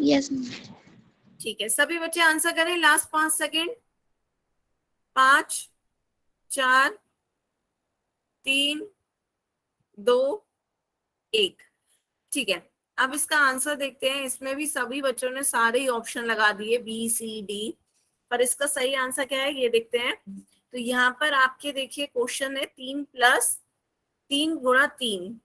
Yes ma'am. ठीक है, सभी बच्चे आंसर करें। Last 5 second. 5, 4, 3, 2, 1। ठीक है, अब इसका आंसर देखते हैं। इसमें भी सभी बच्चों ने सारे ही ऑप्शन लगा दिए B, C, D, पर इसका सही आंसर क्या है ये देखते हैं। तो यहाँ पर आपके देखिए क्वेश्चन है 3 + 3 × 3,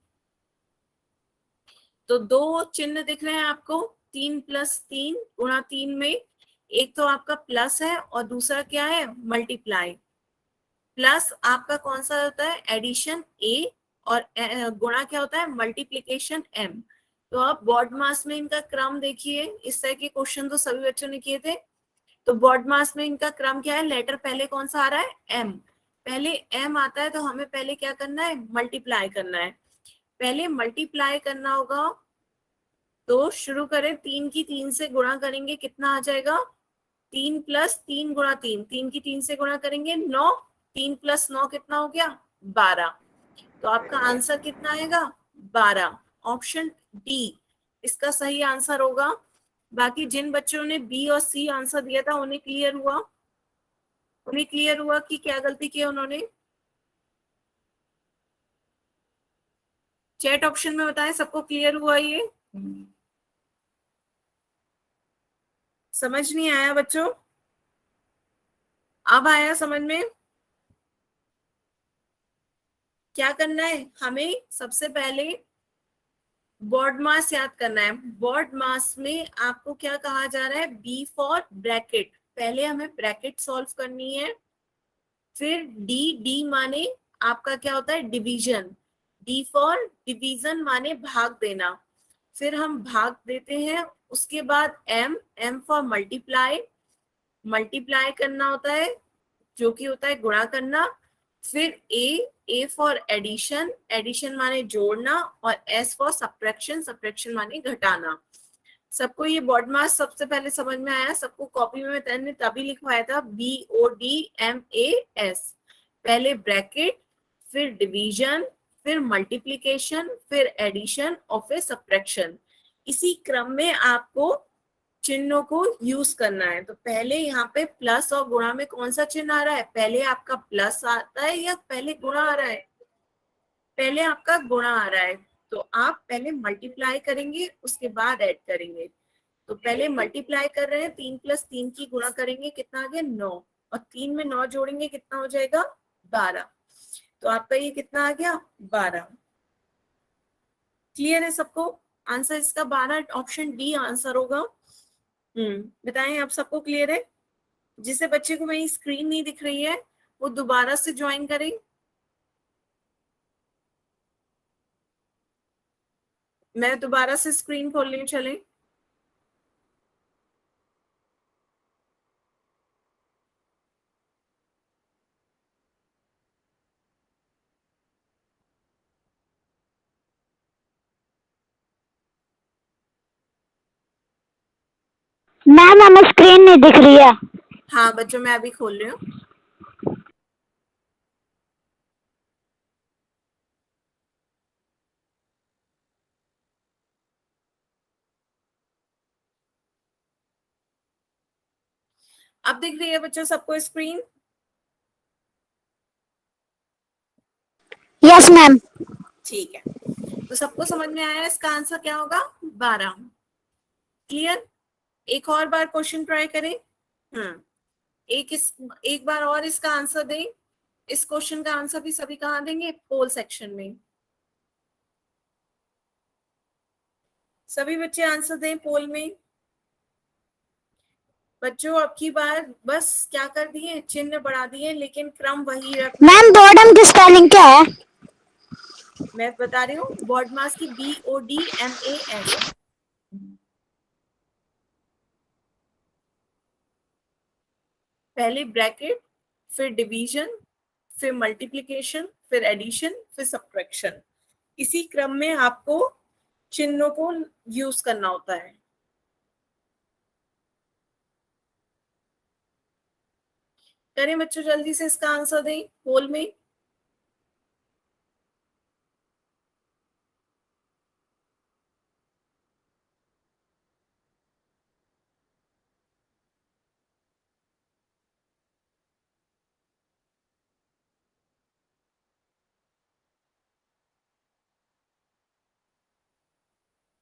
तो 2 चिन्ह दिख रहे हैं आपको। 3 + 3 × 3 में एक तो आपका प्लस है और दूसरा क्या है? मल्टीप्लाई। प्लस आपका कौन सा होता है? एडिशन A, और गुणा क्या होता है? Multiplication M। तो अब बॉड मास में इनका क्रम देखिए, इस तरह के क्वेश्चन तो सभी बच्चों ने किए थे। तो बॉड मास में इनका क्रम क्या है? लेटर पहले कौन सा आ रहा है? M। पहले M आता है तो हमें पहले क्या करना है? मल्टीप्लाई करना है। पहले मल्टीप्लाई करना होगा, तो शुरू करें। 3 की 3 से गुणा करेंगे, कितना आ जाएगा? 3 + 3 × 3, 3 की 3 से गुणा करेंगे 9, 3 + 9 कितना हो गया? 12। तो आपका आंसर कितना आएगा? 12। ऑप्शन डी इसका सही आंसर होगा। बाकी जिन बच्चों ने बी और सी आंसर दिया था उन्हें क्लियर हुआ? उन्हें क्लियर हुआ कि क्या गलती की उन्होंने? चैट ऑप्शन में बताएं सबको क्लियर हुआ ये? समझ नहीं आया बच्चों? अब आया समझ में? क्या करना है हमें? सबसे पहले बॉड मास याद करना है। बॉड मास में आपको क्या कहा जा रहा है? B for bracket. पहले हमें ब्रैकेट सॉल्व करनी है। फिर डी, डी माने आपका क्या होता है? डिवीजन। डी फॉर डिवीजन माने भाग देना। फिर हम भाग देते हैं। उसके बाद M, M for multiply. Multiply करना होता है जो कि होता है गुणा करना। फिर ए, ए फॉर एडिशन, एडिशन माने जोड़ना। और एस फॉर सब्ट्रैक्शन, सब्ट्रैक्शन माने घटाना। सबको ये बॉड मास सबसे पहले समझ में आया? सबको कॉपी में मैंने तभी लिखवाया था BODMAS। पहले ब्रैकेट, फिर डिवीजन, फिर मल्टीप्लीकेशन, फिर एडिशन और फिर सब्ट्रैक्शन। इसी क्रम में आपको चिन्हों को यूज करना है। तो पहले यहाँ पे प्लस और गुणा में कौन सा चिन्ह आ रहा है? पहले आपका प्लस आता है या पहले गुणा आ रहा है? पहले आपका गुणा आ रहा है। तो आप पहले मल्टीप्लाई करेंगे, उसके बाद ऐड करेंगे। तो पहले मल्टीप्लाई कर रहे हैं, 3 + 3 की गुणा करेंगे, कितना आ गया 9, और 3 में 9 जोड़ेंगे कितना हो जाएगा 12। तो आपका ये कितना आ गया 12। क्लियर है सबको? आंसर इसका 12, ऑप्शन डी आंसर होगा। बताएं आप सबको क्लियर है? जिसे बच्चे को मेरी स्क्रीन नहीं दिख रही है वो दोबारा से ज्वाइन करें। मैं दोबारा से स्क्रीन खोल रही हूँ, चलें। मैम हमें स्क्रीन नहीं दिख रही है। हाँ बच्चों, मैं अभी खोल रही हूँ। अब दिख रही है बच्चों सबको स्क्रीन? Yes ma'am. ठीक है, तो सबको समझ में आया इसका आंसर क्या होगा 12। क्लियर? एक और बार क्वेश्चन ट्राई करें। एक बार और इसका आंसर दें। इस क्वेश्चन का आंसर भी सभी कहाँ देंगे? पोल सेक्शन में। सभी बच्चे आंसर दें पोल में। बच्चों अब की बार बस क्या कर दिए, चिन्ह बढ़ा दिए, लेकिन क्रम वही रखना है। मैम बॉर्डम की स्पेलिंग क्या है? मैं बता रही हूँ, बॉड मास की BODMAS। पहले ब्रैकेट, फिर डिवीजन, फिर मल्टीप्लिकेशन, फिर एडिशन, फिर सब्ट्रैक्शन। इसी क्रम में आपको चिन्हों को यूज करना होता है। करें बच्चों, जल्दी से इसका आंसर दें पोल में।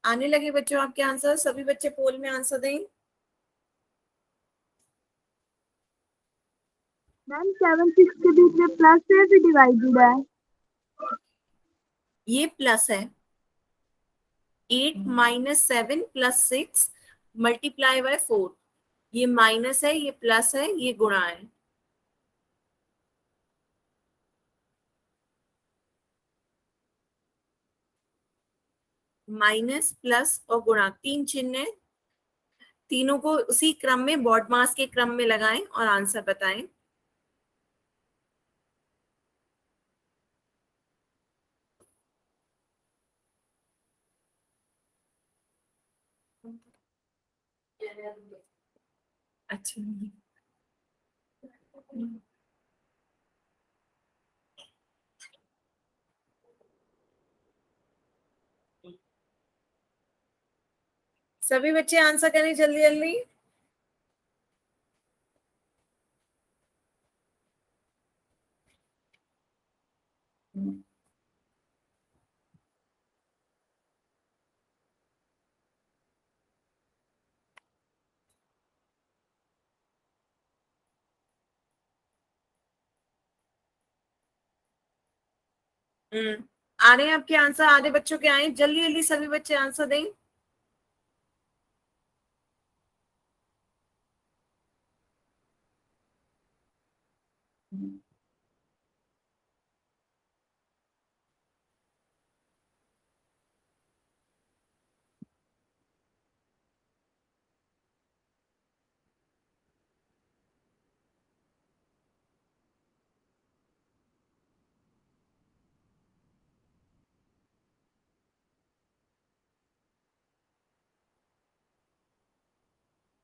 आने लगे बच्चों आपके आंसर, सभी बच्चे पोल में आंसर दें। मैम 7 6 के बीच में प्लस है फिर डिवाइडेड है। ये प्लस है, 8 - 7 + 6 मल्टीप्लाई बाय 4। ये माइनस है, ये प्लस है, ये गुणा है। माइनस, प्लस और गुणा, 3 चिन्ह है। तीनों को उसी क्रम में, बॉड मास के क्रम में लगाएं और आंसर बताएं। अच्छा, सभी बच्चे आंसर करें जल्दी जल्दी। आ रहे हैं आपके आंसर, आधे बच्चों के आए, जल्दी जल्दी सभी बच्चे आंसर दें।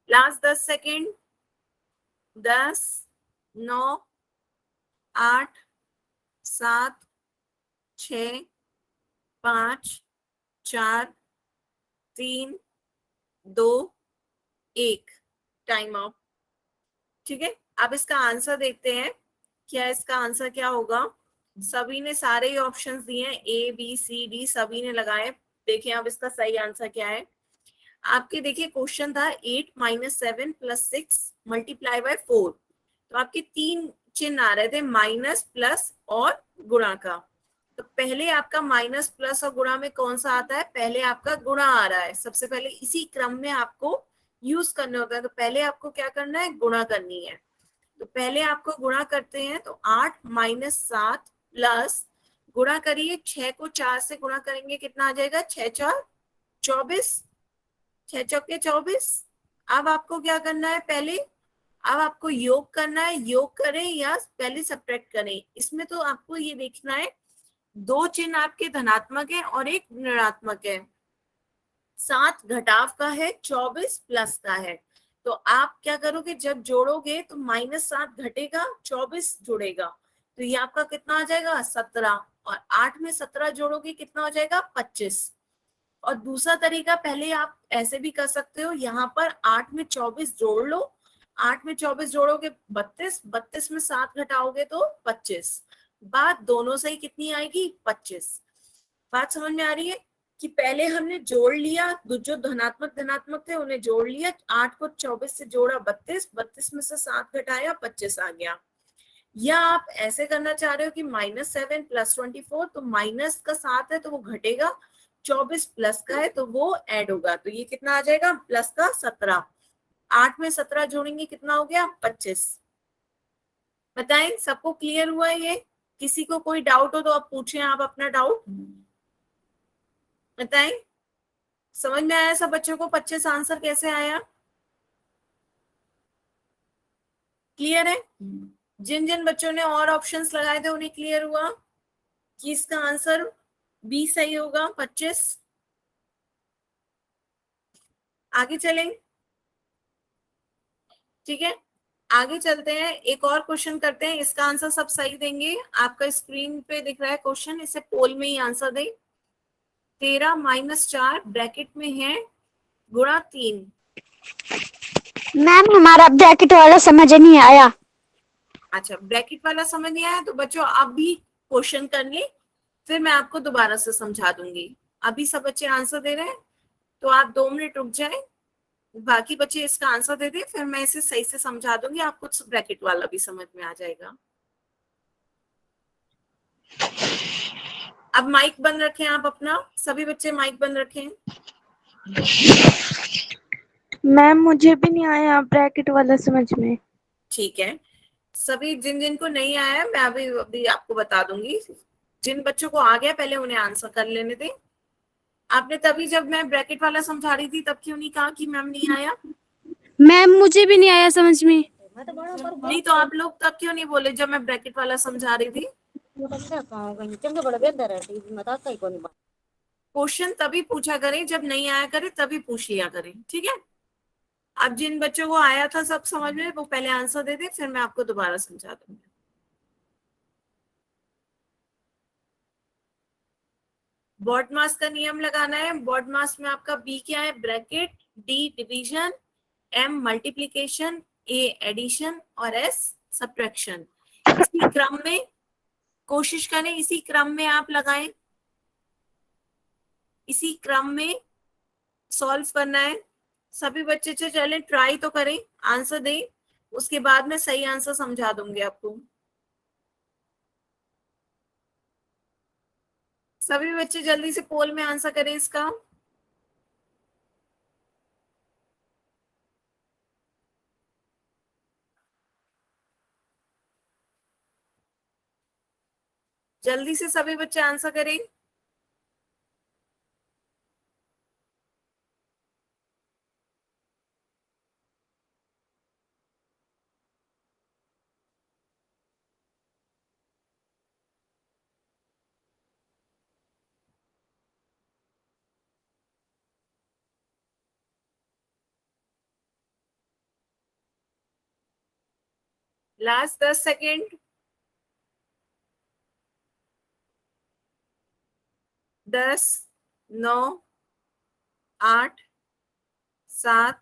Last 10 second. 10, 9, 8, 7, 6, 5, 4, 3, 2, 1। Time out. ठीक है, अब इसका आंसर देखते हैं। क्या इसका आंसर क्या होगा? सभी ने सारे ही ऑप्शंस दिए हैं, ए बी सी डी सभी ने लगाए। देखिए अब इसका सही आंसर क्या है। आपके देखिए क्वेश्चन था 8 - 7 + 6 × 4। तो आपके 3 चिन्ह आ रहे थे, माइनस, प्लस और गुणा का। तो पहले आपका माइनस, प्लस और गुणा में कौन सा आता है? पहले आपका गुणा आ रहा है। सबसे पहले इसी क्रम में आपको यूज करने होता है। तो पहले आपको क्या करना है? गुणा करनी है। तो पहले आपको गुणा करते हैं। तो 8 - 7 प्लस गुणा करिए, 6 को 4 से गुणा करेंगे, कितना आ जाएगा? 6 × 4 = 24, 6 चौके 24। अब आपको क्या करना है? पहले अब आपको योग करना है। योग करें या पहले सब्ट्रैक्ट करें, इसमें तो आपको ये देखना है, दो चिन्ह आपके धनात्मक है और एक ऋणात्मक है। 7 घटाव का है, 24 प्लस का है। तो आप क्या करोगे? जब जोड़ोगे तो -7 घटेगा, 24 जुड़ेगा। तो ये आपका कितना आ जाएगा? 17। और 8 में 17 जोड़ोगे, कितना हो जाएगा? 25। और दूसरा तरीका, पहले आप ऐसे भी कर सकते हो, यहाँ पर 8 में 24 जोड़ लो। 8 में 24 जोड़ोगे 32, 32 में 7 घटाओगे तो 25। बात दोनों से ही कितनी आएगी? 25। बात समझ में आ रही है कि पहले हमने जोड़ लिया, जो धनात्मक धनात्मक थे उन्हें जोड़ लिया, 8 को 24 से जोड़ा 32, 32 में से 7 घटाया, 25 आ गया। या आप ऐसे करना चाह रहे हो कि -7 + 24, तो माइनस का 7 है तो वो घटेगा, 24 प्लस का है तो वो ऐड होगा। तो ये कितना आ जाएगा? प्लस का 17। 8 में 17 जोड़ेंगे, कितना हो गया? 25। बताएं, सबको क्लियर हुआ है ये? किसी को कोई डाउट हो तो आप पूछें, आप अपना डाउट बताएं। समझ में आया सब बच्चों को? 25 आंसर कैसे आया? क्लियर है? जिन जिन बच्चों ने और ऑप्शंस लगाए थे उन्हें क्लियर हुआ कि इसका आंसर बी सही होगा, 25। आगे चलें, ठीक है? आगे चलते हैं, एक और क्वेश्चन करते हैं। इसका आंसर सब सही देंगे। आपका स्क्रीन पे दिख रहा है क्वेश्चन, इसे पोल में ही आंसर दे। 13 - 4 ब्रैकेट में है गुणा 3। मैम हमारा ब्रैकेट वाला समझ नहीं आया। अच्छा, ब्रैकेट वाला समझ नहीं आया तो बच्चों अभी क्वेश्चन कर ले, फिर मैं आपको दोबारा से समझा दूंगी। अभी सब बच्चे आंसर दे रहे हैं तो आप 2 मिनट रुक जाए, बाकी बच्चे इसका आंसर दे दे, फिर मैं इसे सही से समझा दूंगी, आपको ब्रैकेट वाला भी समझ में आ जाएगा। अब माइक बंद रखें आप अपना, सभी बच्चे माइक बंद रखें। मैम मुझे भी नहीं आया ब्रैकेट वाला समझ में। ठीक है, सभी जिन जिन को नहीं आया मैं अभी आपको बता दूंगी। जिन बच्चों को आ गया पहले उन्हें आंसर कर लेने दें। आपने तभी जब मैं ब्रैकेट वाला समझा रही थी तब क्यों नहीं कहा कि मैम नहीं आया? मैम मुझे भी नहीं आया समझ में। नहीं तो आप लोग तब क्यों नहीं बोले जब मैं ब्रैकेट वाला समझा रही थी? क्वेश्चन तभी पूछा करें, जब नहीं आया करे तभी पूछ लिया करें, ठीक है? अब जिन बच्चों को आया था सब समझ में, वो पहले आंसर दे दे, फिर मैं आपको दोबारा समझा दूंगी। बॉड मास का नियम लगाना है। बॉड मास में आपका बी क्या है? Bracket, D division, M multiplication, A addition और एस सब्ट्रैक्शन। इसी क्रम में कोशिश करें, इसी क्रम में आप लगाएं, इसी क्रम में सॉल्व करना है। सभी बच्चे चले ट्राई तो करें, आंसर दें, उसके बाद मैं सही आंसर समझा दूंगी आपको। सभी बच्चे जल्दी से पोल में आंसर करें इसका। जल्दी से सभी बच्चे आंसर करें। Last 10 second. 10, 9, 8, 7,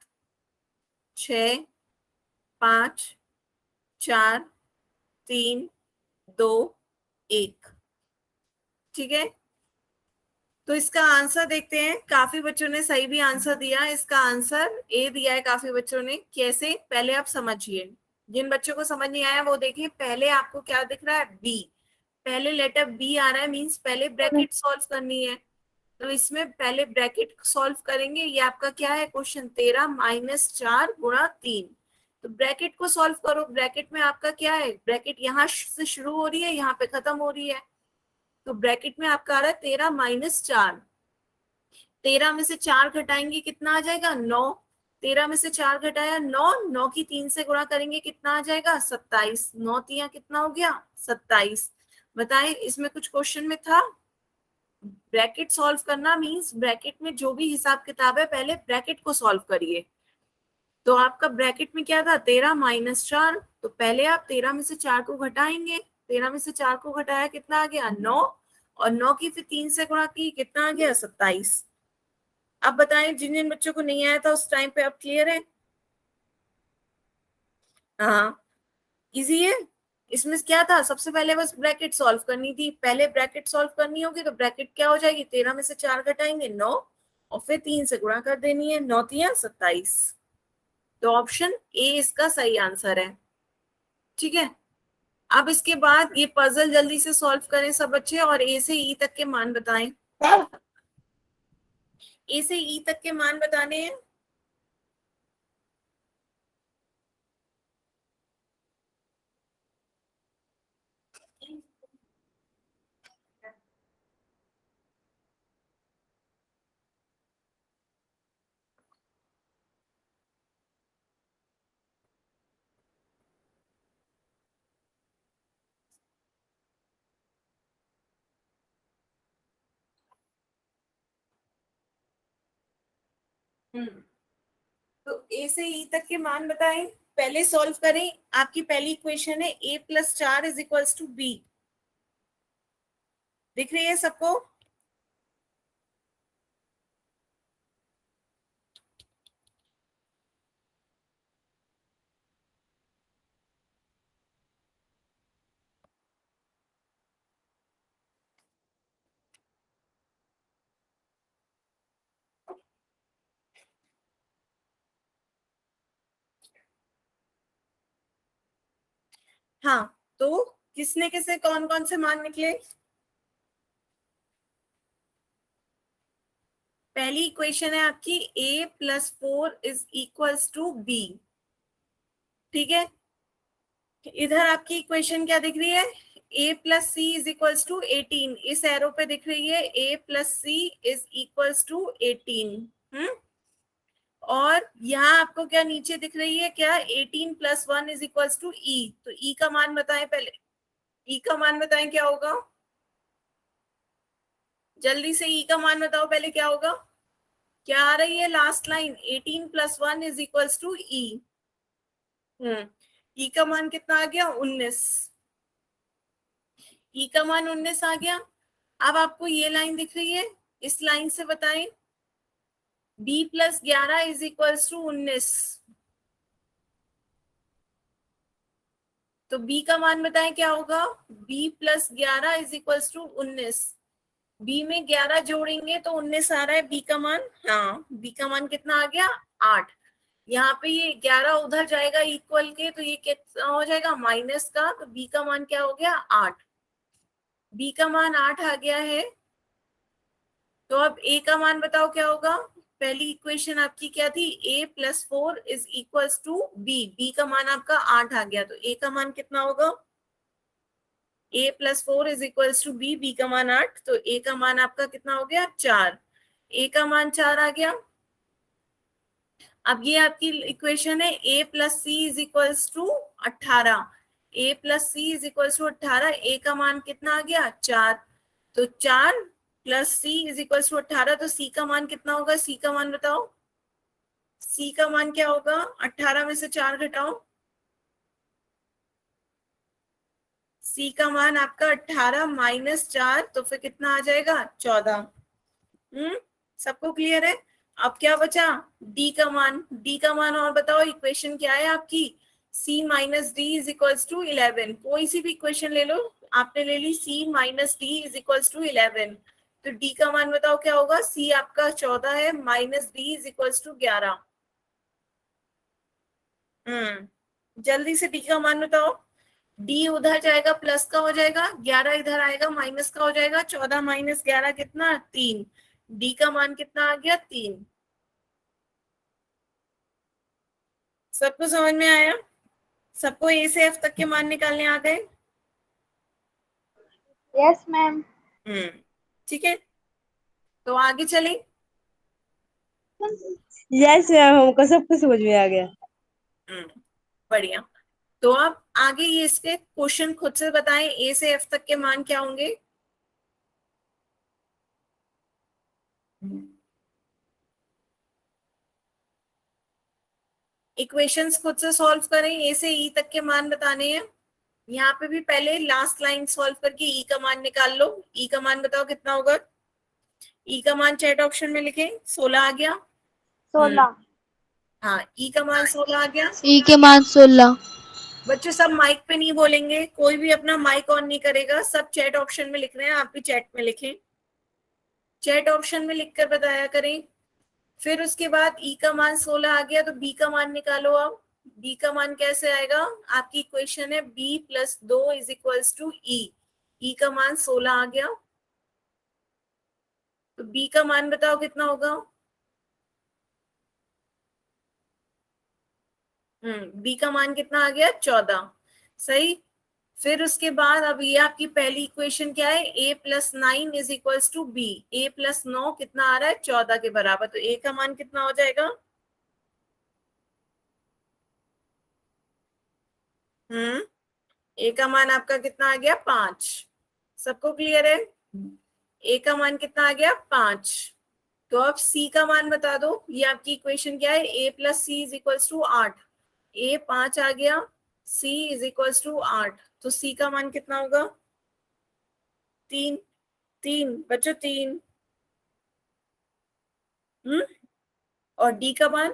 6, 5, 4, 3, 2, 1। ठीक है, तो इसका आंसर देखते हैं। काफी बच्चों ने सही भी आंसर दिया। इसका आंसर ए दिया है काफी बच्चों ने। कैसे, पहले आप समझिए। जिन बच्चों को समझ नहीं आया वो देखिए। पहले आपको क्या दिख रहा है, बी। पहले लेटर बी आ रहा है, मींस पहले ब्रैकेट सॉल्व करनी है। तो इसमें पहले ब्रैकेट सॉल्व करेंगे। ये आपका क्या है क्वेश्चन, 13 माइनस 4 गुणा 3। तो ब्रैकेट को सॉल्व करो। ब्रैकेट में आपका क्या है, ब्रैकेट यहाँ से शुरू हो रही है, यहाँ पे खत्म हो रही है। तो ब्रैकेट में आपका आ रहा है 13 माइनस 4। 13 में से 4 घटाएंगे कितना आ जाएगा, 9। 13 में से 4 घटाया 9, 9 की 3 से गुणा करेंगे कितना आ जाएगा, 27। 9 तिया कितना हो गया, 27। बताएं इसमें कुछ क्वेश्चन में था। ब्रैकेट सॉल्व करना मींस ब्रैकेट में जो भी हिसाब किताब है पहले ब्रैकेट को सॉल्व करिए। तो आपका ब्रैकेट में क्या था, 13 माइनस 4। तो पहले आप 13 में से 4 को घटाएंगे। 13 में से 4 को घटाया कितना आ गया, 9। और 9 की फिर 3 से गुणा की कितना आ गया, 27। अब बताएं जिन जिन बच्चों को नहीं आया था उस टाइम पे, अब क्लियर है। हाँ, इजी है। इसमें क्या था, सबसे पहले बस ब्रैकेट सॉल्व करनी थी। पहले ब्रैकेट सॉल्व करनी होगी तो ब्रैकेट क्या हो जाएगी, 13 में से 4 घटाएंगे 9, और फिर 3 से गुणा कर देनी है, 9 तिया 27। तो ऑप्शन ए इसका सही आंसर है। ठीक है, अब इसके बाद ये पजल जल्दी से सॉल्व करें सब बच्चे, और ए से ई तक के मान बताएं। ए से ई तक के मान बताने हैं। तो ए से ई तक के मान बताएं। पहले सॉल्व करें। आपकी पहली इक्वेशन है a plus 4 is equals to B. दिख रही है सबको। हाँ, तो किसने किसे कौन कौन से मान निकले। पहली इक्वेशन है आपकी a plus 4 is equals to B. ठीक है, इधर आपकी इक्वेशन क्या दिख रही है, a plus C is equals to 18। इस एरो पे दिख रही है a plus C is equals to 18। और यहाँ आपको क्या नीचे दिख रही है, क्या 18 प्लस 1 इज इक्वल्स टू ई। तो ई का मान बताएं पहले। ई का मान बताएं क्या होगा, जल्दी से ई का मान बताओ पहले क्या होगा। क्या आ रही है last line, 18 plus 1 is equals to E. E का मान कितना आ गया, 19। ई का मान 19 आ गया। अब आपको ये लाइन दिख रही है, इस लाइन से बताएं b plus 11 is equals to 19। तो b का मान बताएं क्या होगा, b plus 11 is equals to 19। b में 11 जोड़ेंगे तो 19 आ रहा है b का मान। हाँ, b का मान कितना आ गया, 8। यहाँ पे ये 11 उधर जाएगा इक्वल के, तो ये कितना हो जाएगा, माइनस का। तो b का मान क्या हो गया, 8। b का मान 8 आ गया है। तो अब a का मान बताओ क्या होगा। पहली इक्वेशन आपकी क्या थी, a plus 4 is equals to b। b का मान आपका 8 आ गया, तो a का मान कितना होगा, a plus 4 is equals to b। b का मान 8, तो a का मान आपका कितना हो गया, 4। a का मान 4 आ गया। अब ये आपकी इक्वेशन है a plus C is equals to 18। a plus C is equals to 18। a का मान कितना आ गया, 4। तो 4 plus C is equals to 18। तो सी का मान कितना होगा, सी का मान बताओ। सी का मान क्या होगा, 18 में से 4 घटाओ। सी का मान आपका 18 माइनस 4, तो फिर कितना आ जाएगा, 14। सबको क्लियर है। अब क्या बचा, डी का मान। डी का मान और बताओ, इक्वेशन क्या है आपकी, c minus D is equals to 11। कोई सी भी इक्वेशन ले लो, आपने ले ली c minus D is equals to 11, तो d का मान बताओ क्या होगा, c आपका 14 है minus d is equals to 11। जल्दी से d का मान बताओ। d उधर जाएगा प्लस का हो जाएगा, 11 इधर आएगा माइनस का हो जाएगा, 14 माइनस 11 कितना, 3। d का मान कितना आ गया, 3। सबको समझ में आया? सबको ए से एफ तक के मान निकालने आ गए? Yes ma'am. ठीक है, तो आगे चलें। यस मैम, हमको सब कुछ समझ में आ गया। बढ़िया। तो आप आगे ये इसके क्वेश्चन खुद से बताएं, ए से एफ तक के मान क्या होंगे? इक्वेशंस खुद से सॉल्व करें, ए से ई तक के मान बताने हैं। यहाँ पे भी पहले लास्ट लाइन सॉल्व करके ई का मान निकाल लो। ई का मान बताओ कितना होगा? ई का मान चैट ऑप्शन में लिखें, 16 आ गया। 16। हाँ, ई का मान 16 आ गया। ई के मान 16। बच्चों सब माइक पे नहीं बोलेंगे, कोई भी अपना माइक ऑन नहीं करेगा, सब चैट ऑप्शन में लिख रहे हैं, आप भी चैट में लिखें, चैट ऑप्शन में लिखकर बताया करें। फिर उसके बाद ई का मान 16 आ गया, तो बी का मान निकालो। अब बी का मान कैसे आएगा? आपकी इक्वेशन है b plus 2 is equals to E. E का मान 16 आ गया, तो b का मान बताओ कितना होगा? b का मान कितना आ गया? 14। सही। फिर उसके बाद अब ये आपकी पहली इक्वेशन क्या है? a plus 9 is equals to b। a plus 9 कितना आ रहा है? 14 के बराबर, तो a का मान कितना हो जाएगा? a का मान आपका कितना आ गया? 5। सबको क्लियर है? a का मान कितना आ गया? 5। तो अब c का मान बता दो। ये आपकी इक्वेशन क्या है? a plus C is equals to 8। a 5 आ गया, c इज इक्वल्स टू 8, तो c का मान कितना होगा? 3। 3 बच्चों, 3। और d का मान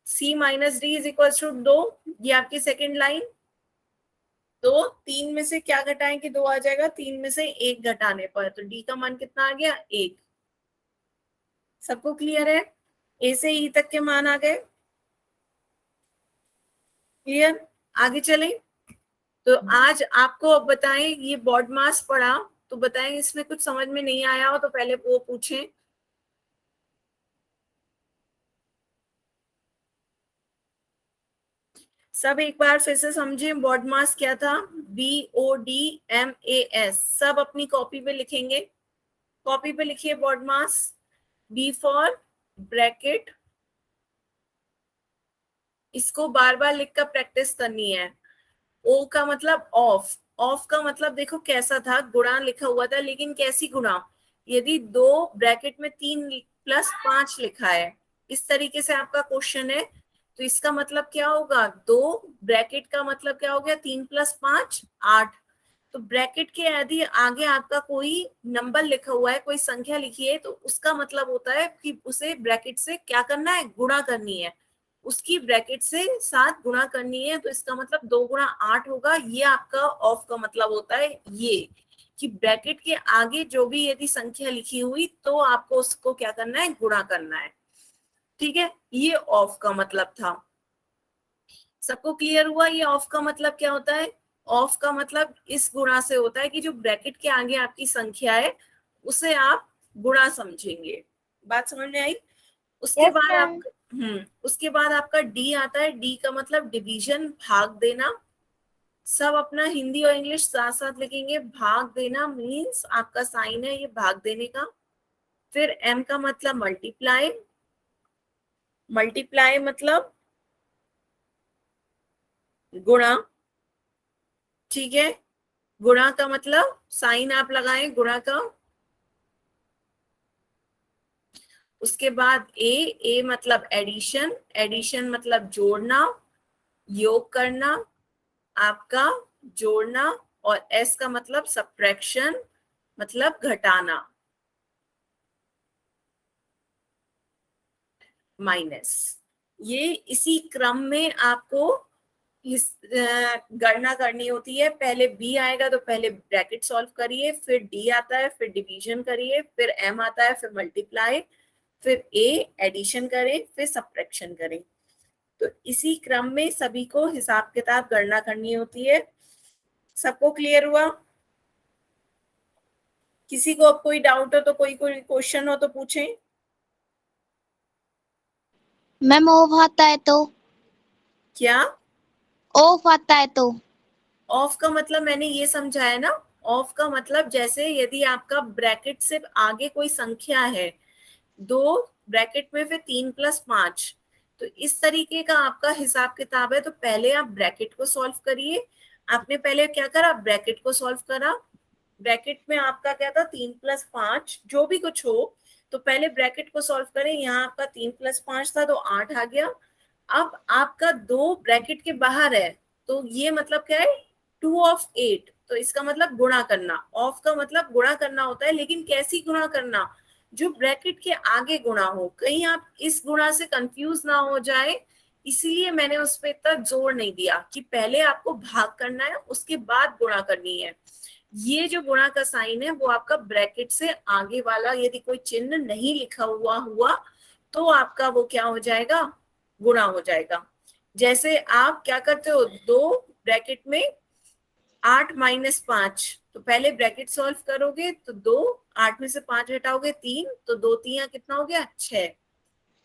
c minus D is equals to 2। ये आपकी सेकेंड लाइन। तो 3 में से क्या घटाएं कि 2 आ जाएगा? 3 में से 1 घटाने पर, तो d का मान कितना आ गया? 1। सबको क्लियर है? ए से ई तक के मान आ गए? क्लियर? आगे चलें। तो आज आपको अब बताएं, ये बॉड मास पढ़ा, तो बताएं इसमें कुछ समझ में नहीं आया हो तो पहले वो पूछें। सब एक बार फिर से समझें, बॉड मास क्या था? BODMAS। सब अपनी कॉपी पे लिखेंगे, कॉपी पे लिखिए बॉड मास। B फॉर ब्रैकेट, इसको बार बार लिखकर प्रैक्टिस करनी है। O का मतलब ऑफ, ऑफ का मतलब देखो कैसा था, गुणा लिखा हुआ था, लेकिन कैसी गुणा? यदि 2 ब्रैकेट में 3 प्लस 5 लिखा है, इस तरीके से आपका क्वेश्चन है, तो इसका मतलब क्या होगा? 2 ब्रैकेट का मतलब क्या हो गया? 3 प्लस 5 8। तो ब्रैकेट के यदि आगे आपका कोई नंबर लिखा हुआ है, कोई संख्या लिखी है, तो उसका मतलब होता है कि उसे ब्रैकेट से क्या करना है? गुणा करनी है, उसकी ब्रैकेट से 7 गुणा करनी है, तो इसका मतलब 2 गुणा 8 होगा। ये आपका ऑफ का मतलब होता है, ये कि ब्रैकेट के आगे जो भी यदि संख्या लिखी हुई तो आपको उसको क्या करना है? गुणा करना है। ठीक है, ये ऑफ का मतलब था। सबको क्लियर हुआ ये ऑफ का मतलब क्या होता है? ऑफ का मतलब इस गुणा से होता है कि जो ब्रैकेट के आगे आपकी संख्या है उसे आप गुणा समझेंगे। बात समझ में आई? उसके यस बाद मैम। आप उसके बाद आपका डी आता है। डी का मतलब डिवीजन, भाग देना। सब अपना हिंदी और इंग्लिश साथ साथ लिखेंगे। भाग देना मीन्स आपका साइन है ये भाग देने का। फिर एम का मतलब मल्टीप्लाई, मल्टीप्लाई मतलब गुणा। ठीक है, गुणा का मतलब साइन आप लगाएं गुणा का। उसके बाद ए मतलब एडिशन, एडिशन मतलब जोड़ना, योग करना आपका, जोड़ना। और एस का मतलब सब्ट्रैक्शन, मतलब घटाना, माइनस। ये इसी क्रम में आपको गणना करनी होती है। पहले बी आएगा तो पहले ब्रैकेट सॉल्व करिए, फिर डी आता है, फिर डिवीजन करिए, फिर एम आता है, फिर मल्टीप्लाई, फिर ए एडिशन करें, फिर सब्ट्रैक्शन करें। तो इसी क्रम में सभी को हिसाब किताब गणना करनी होती है। सबको क्लियर हुआ? किसी को अब कोई डाउट हो तो, कोई क्वेश्चन हो तो पूछें। मैम ऑफ आता है तो? क्या ऑफ आता है तो? ऑफ का मतलब मैंने ये समझाया ना। ऑफ का मतलब जैसे यदि आपका ब्रैकेट से आगे कोई संख्या है, 2 ब्रैकेट में, फिर 3 + 5, तो इस तरीके का आपका हिसाब किताब है। तो पहले आप ब्रैकेट को सॉल्व करिए। आपने पहले क्या करा, ब्रैकेट को सॉल्व करा। ब्रैकेट में आपका क्या था, 3 + 5, जो भी कुछ हो, तो पहले ब्रैकेट को सॉल्व करें। यहाँ आपका 3 + 5 था तो 8 आ गया। अब आपका 2 ब्रैकेट के बाहर है, तो ये मतलब क्या है, 2 of 8, तो इसका मतलब गुणा करना। ऑफ का मतलब गुणा करना होता है, लेकिन कैसी गुणा करना, जो ब्रैकेट के आगे गुणा हो। कहीं आप इस गुणा से कंफ्यूज ना हो जाए, इसीलिए मैंने उस पर इतना जोर नहीं दिया कि पहले आपको भाग करना है, उसके बाद गुणा करनी है। ये जो गुणा का साइन है वो आपका ब्रैकेट से आगे वाला, यदि कोई चिन्ह नहीं लिखा हुआ तो आपका वो क्या हो जाएगा, गुणा हो जाएगा। जैसे आप क्या करते हो, 2 ब्रैकेट में 8 - 5, तो पहले ब्रैकेट सॉल्व करोगे तो 2, 8 में से 5 घटाओगे 3, तो 2 3 कितना हो गया, 6।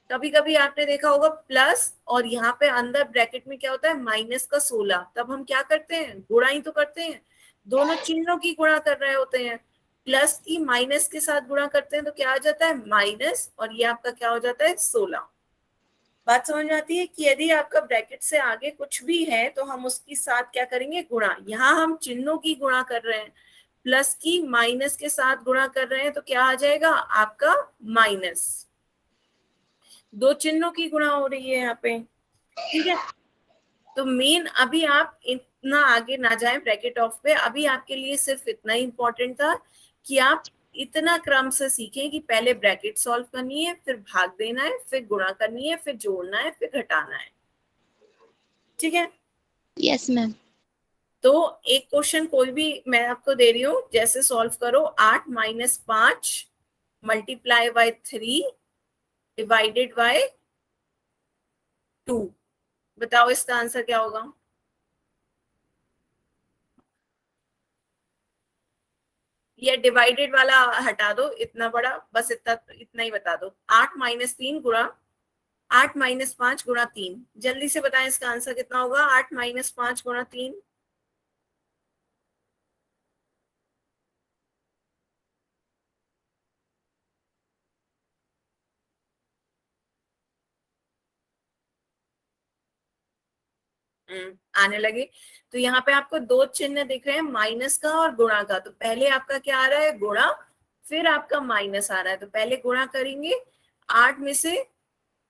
कभी कभी आपने देखा होगा प्लस, और यहाँ पे अंदर ब्रैकेट में क्या होता है, माइनस का 16, तब हम क्या करते हैं, गुणा ही तो करते हैं, दोनों चिन्हों की गुणा कर रहे होते हैं। प्लस की माइनस के साथ गुणा करते हैं तो क्या आ जाता है, माइनस, और ये आपका क्या हो जाता है, 16। बात समझ में आती है कि यदि आपका ब्रैकेट से आगे कुछ भी है तो हम उसके साथ क्या करेंगे, गुणा। यहाँ हम चिन्हों की गुणा कर रहे हैं, प्लस की माइनस के साथ गुणा कर रहे हैं, तो क्या आ जाएगा आपका माइनस। 2 चिन्हों की गुणा हो रही है यहाँ पे, ठीक है। तो मेन अभी आप इतना आगे ना जाएं ब्रैकेट ऑफ पे, अभी आपके लिए सिर्फ इतना ही इंपॉर्टेंट था कि आप इतना क्रम से सीखें कि पहले ब्रैकेट सॉल्व करनी है, फिर भाग देना है, फिर गुणा करनी है, फिर जोड़ना है, फिर घटाना है, ठीक है। Yes ma'am. तो एक क्वेश्चन कोई भी मैं आपको दे रही हूँ, जैसे सॉल्व करो, 8 - 5 मल्टीप्लाई बाय 3 डिवाइडेड बाय 2, बताओ इसका आंसर क्या होगा। ये डिवाइडेड वाला हटा दो, इतना बड़ा, बस इतना इतना ही बता दो। 8 - 3 गुणा 8 - 5 गुणा 3, जल्दी से बताएं इसका आंसर कितना होगा, 8 - 5 गुणा 3। आने लगे। तो यहाँ पे आपको 2 चिन्ह दिख रहे हैं, माइनस का और गुणा का। तो पहले आपका क्या आ रहा है, गुणा, फिर आपका माइनस आ रहा है। तो पहले गुणा करेंगे, 8 में से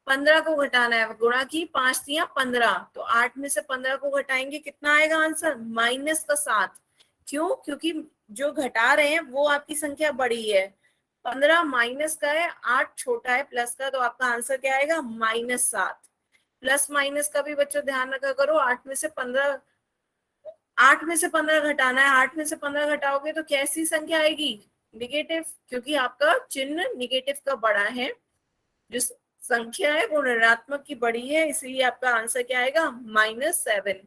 15 को घटाना है, गुणा की 5 3 15, तो 8 में से 15 को घटाएंगे, कितना आएगा आंसर, -7। क्यों, क्योंकि जो घटा रहे हैं वो आपकी संख्या बड़ी है। 15 माइनस का है, 8 छोटा है प्लस का, तो आपका आंसर क्या आएगा, -7। प्लस माइनस का भी बच्चों ध्यान रखा करो, 8 में से 15 घटाना है, 8 में से 15 घटाओगे तो कैसी संख्या आएगी, निगेटिव, क्योंकि आपका चिन्ह निगेटिव का बड़ा है, जो संख्या है वो ऋणात्मक की बड़ी है, इसलिए आपका आंसर क्या आएगा, -7।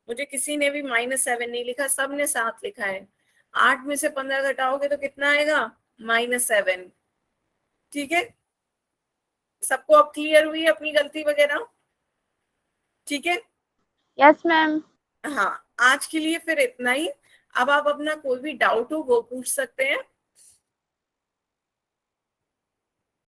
मुझे किसी ने भी -7 नहीं लिखा, सबने 7 लिखा है। 8 में से 15 घटाओगे तो कितना आएगा, -7, ठीक है। सबको अब क्लियर हुई अपनी गलती वगैरह, ठीक है। Yes ma'am. हाँ, आज के लिए फिर इतना ही। अब आप अपना कोई भी डाउट हो वो पूछ सकते हैं।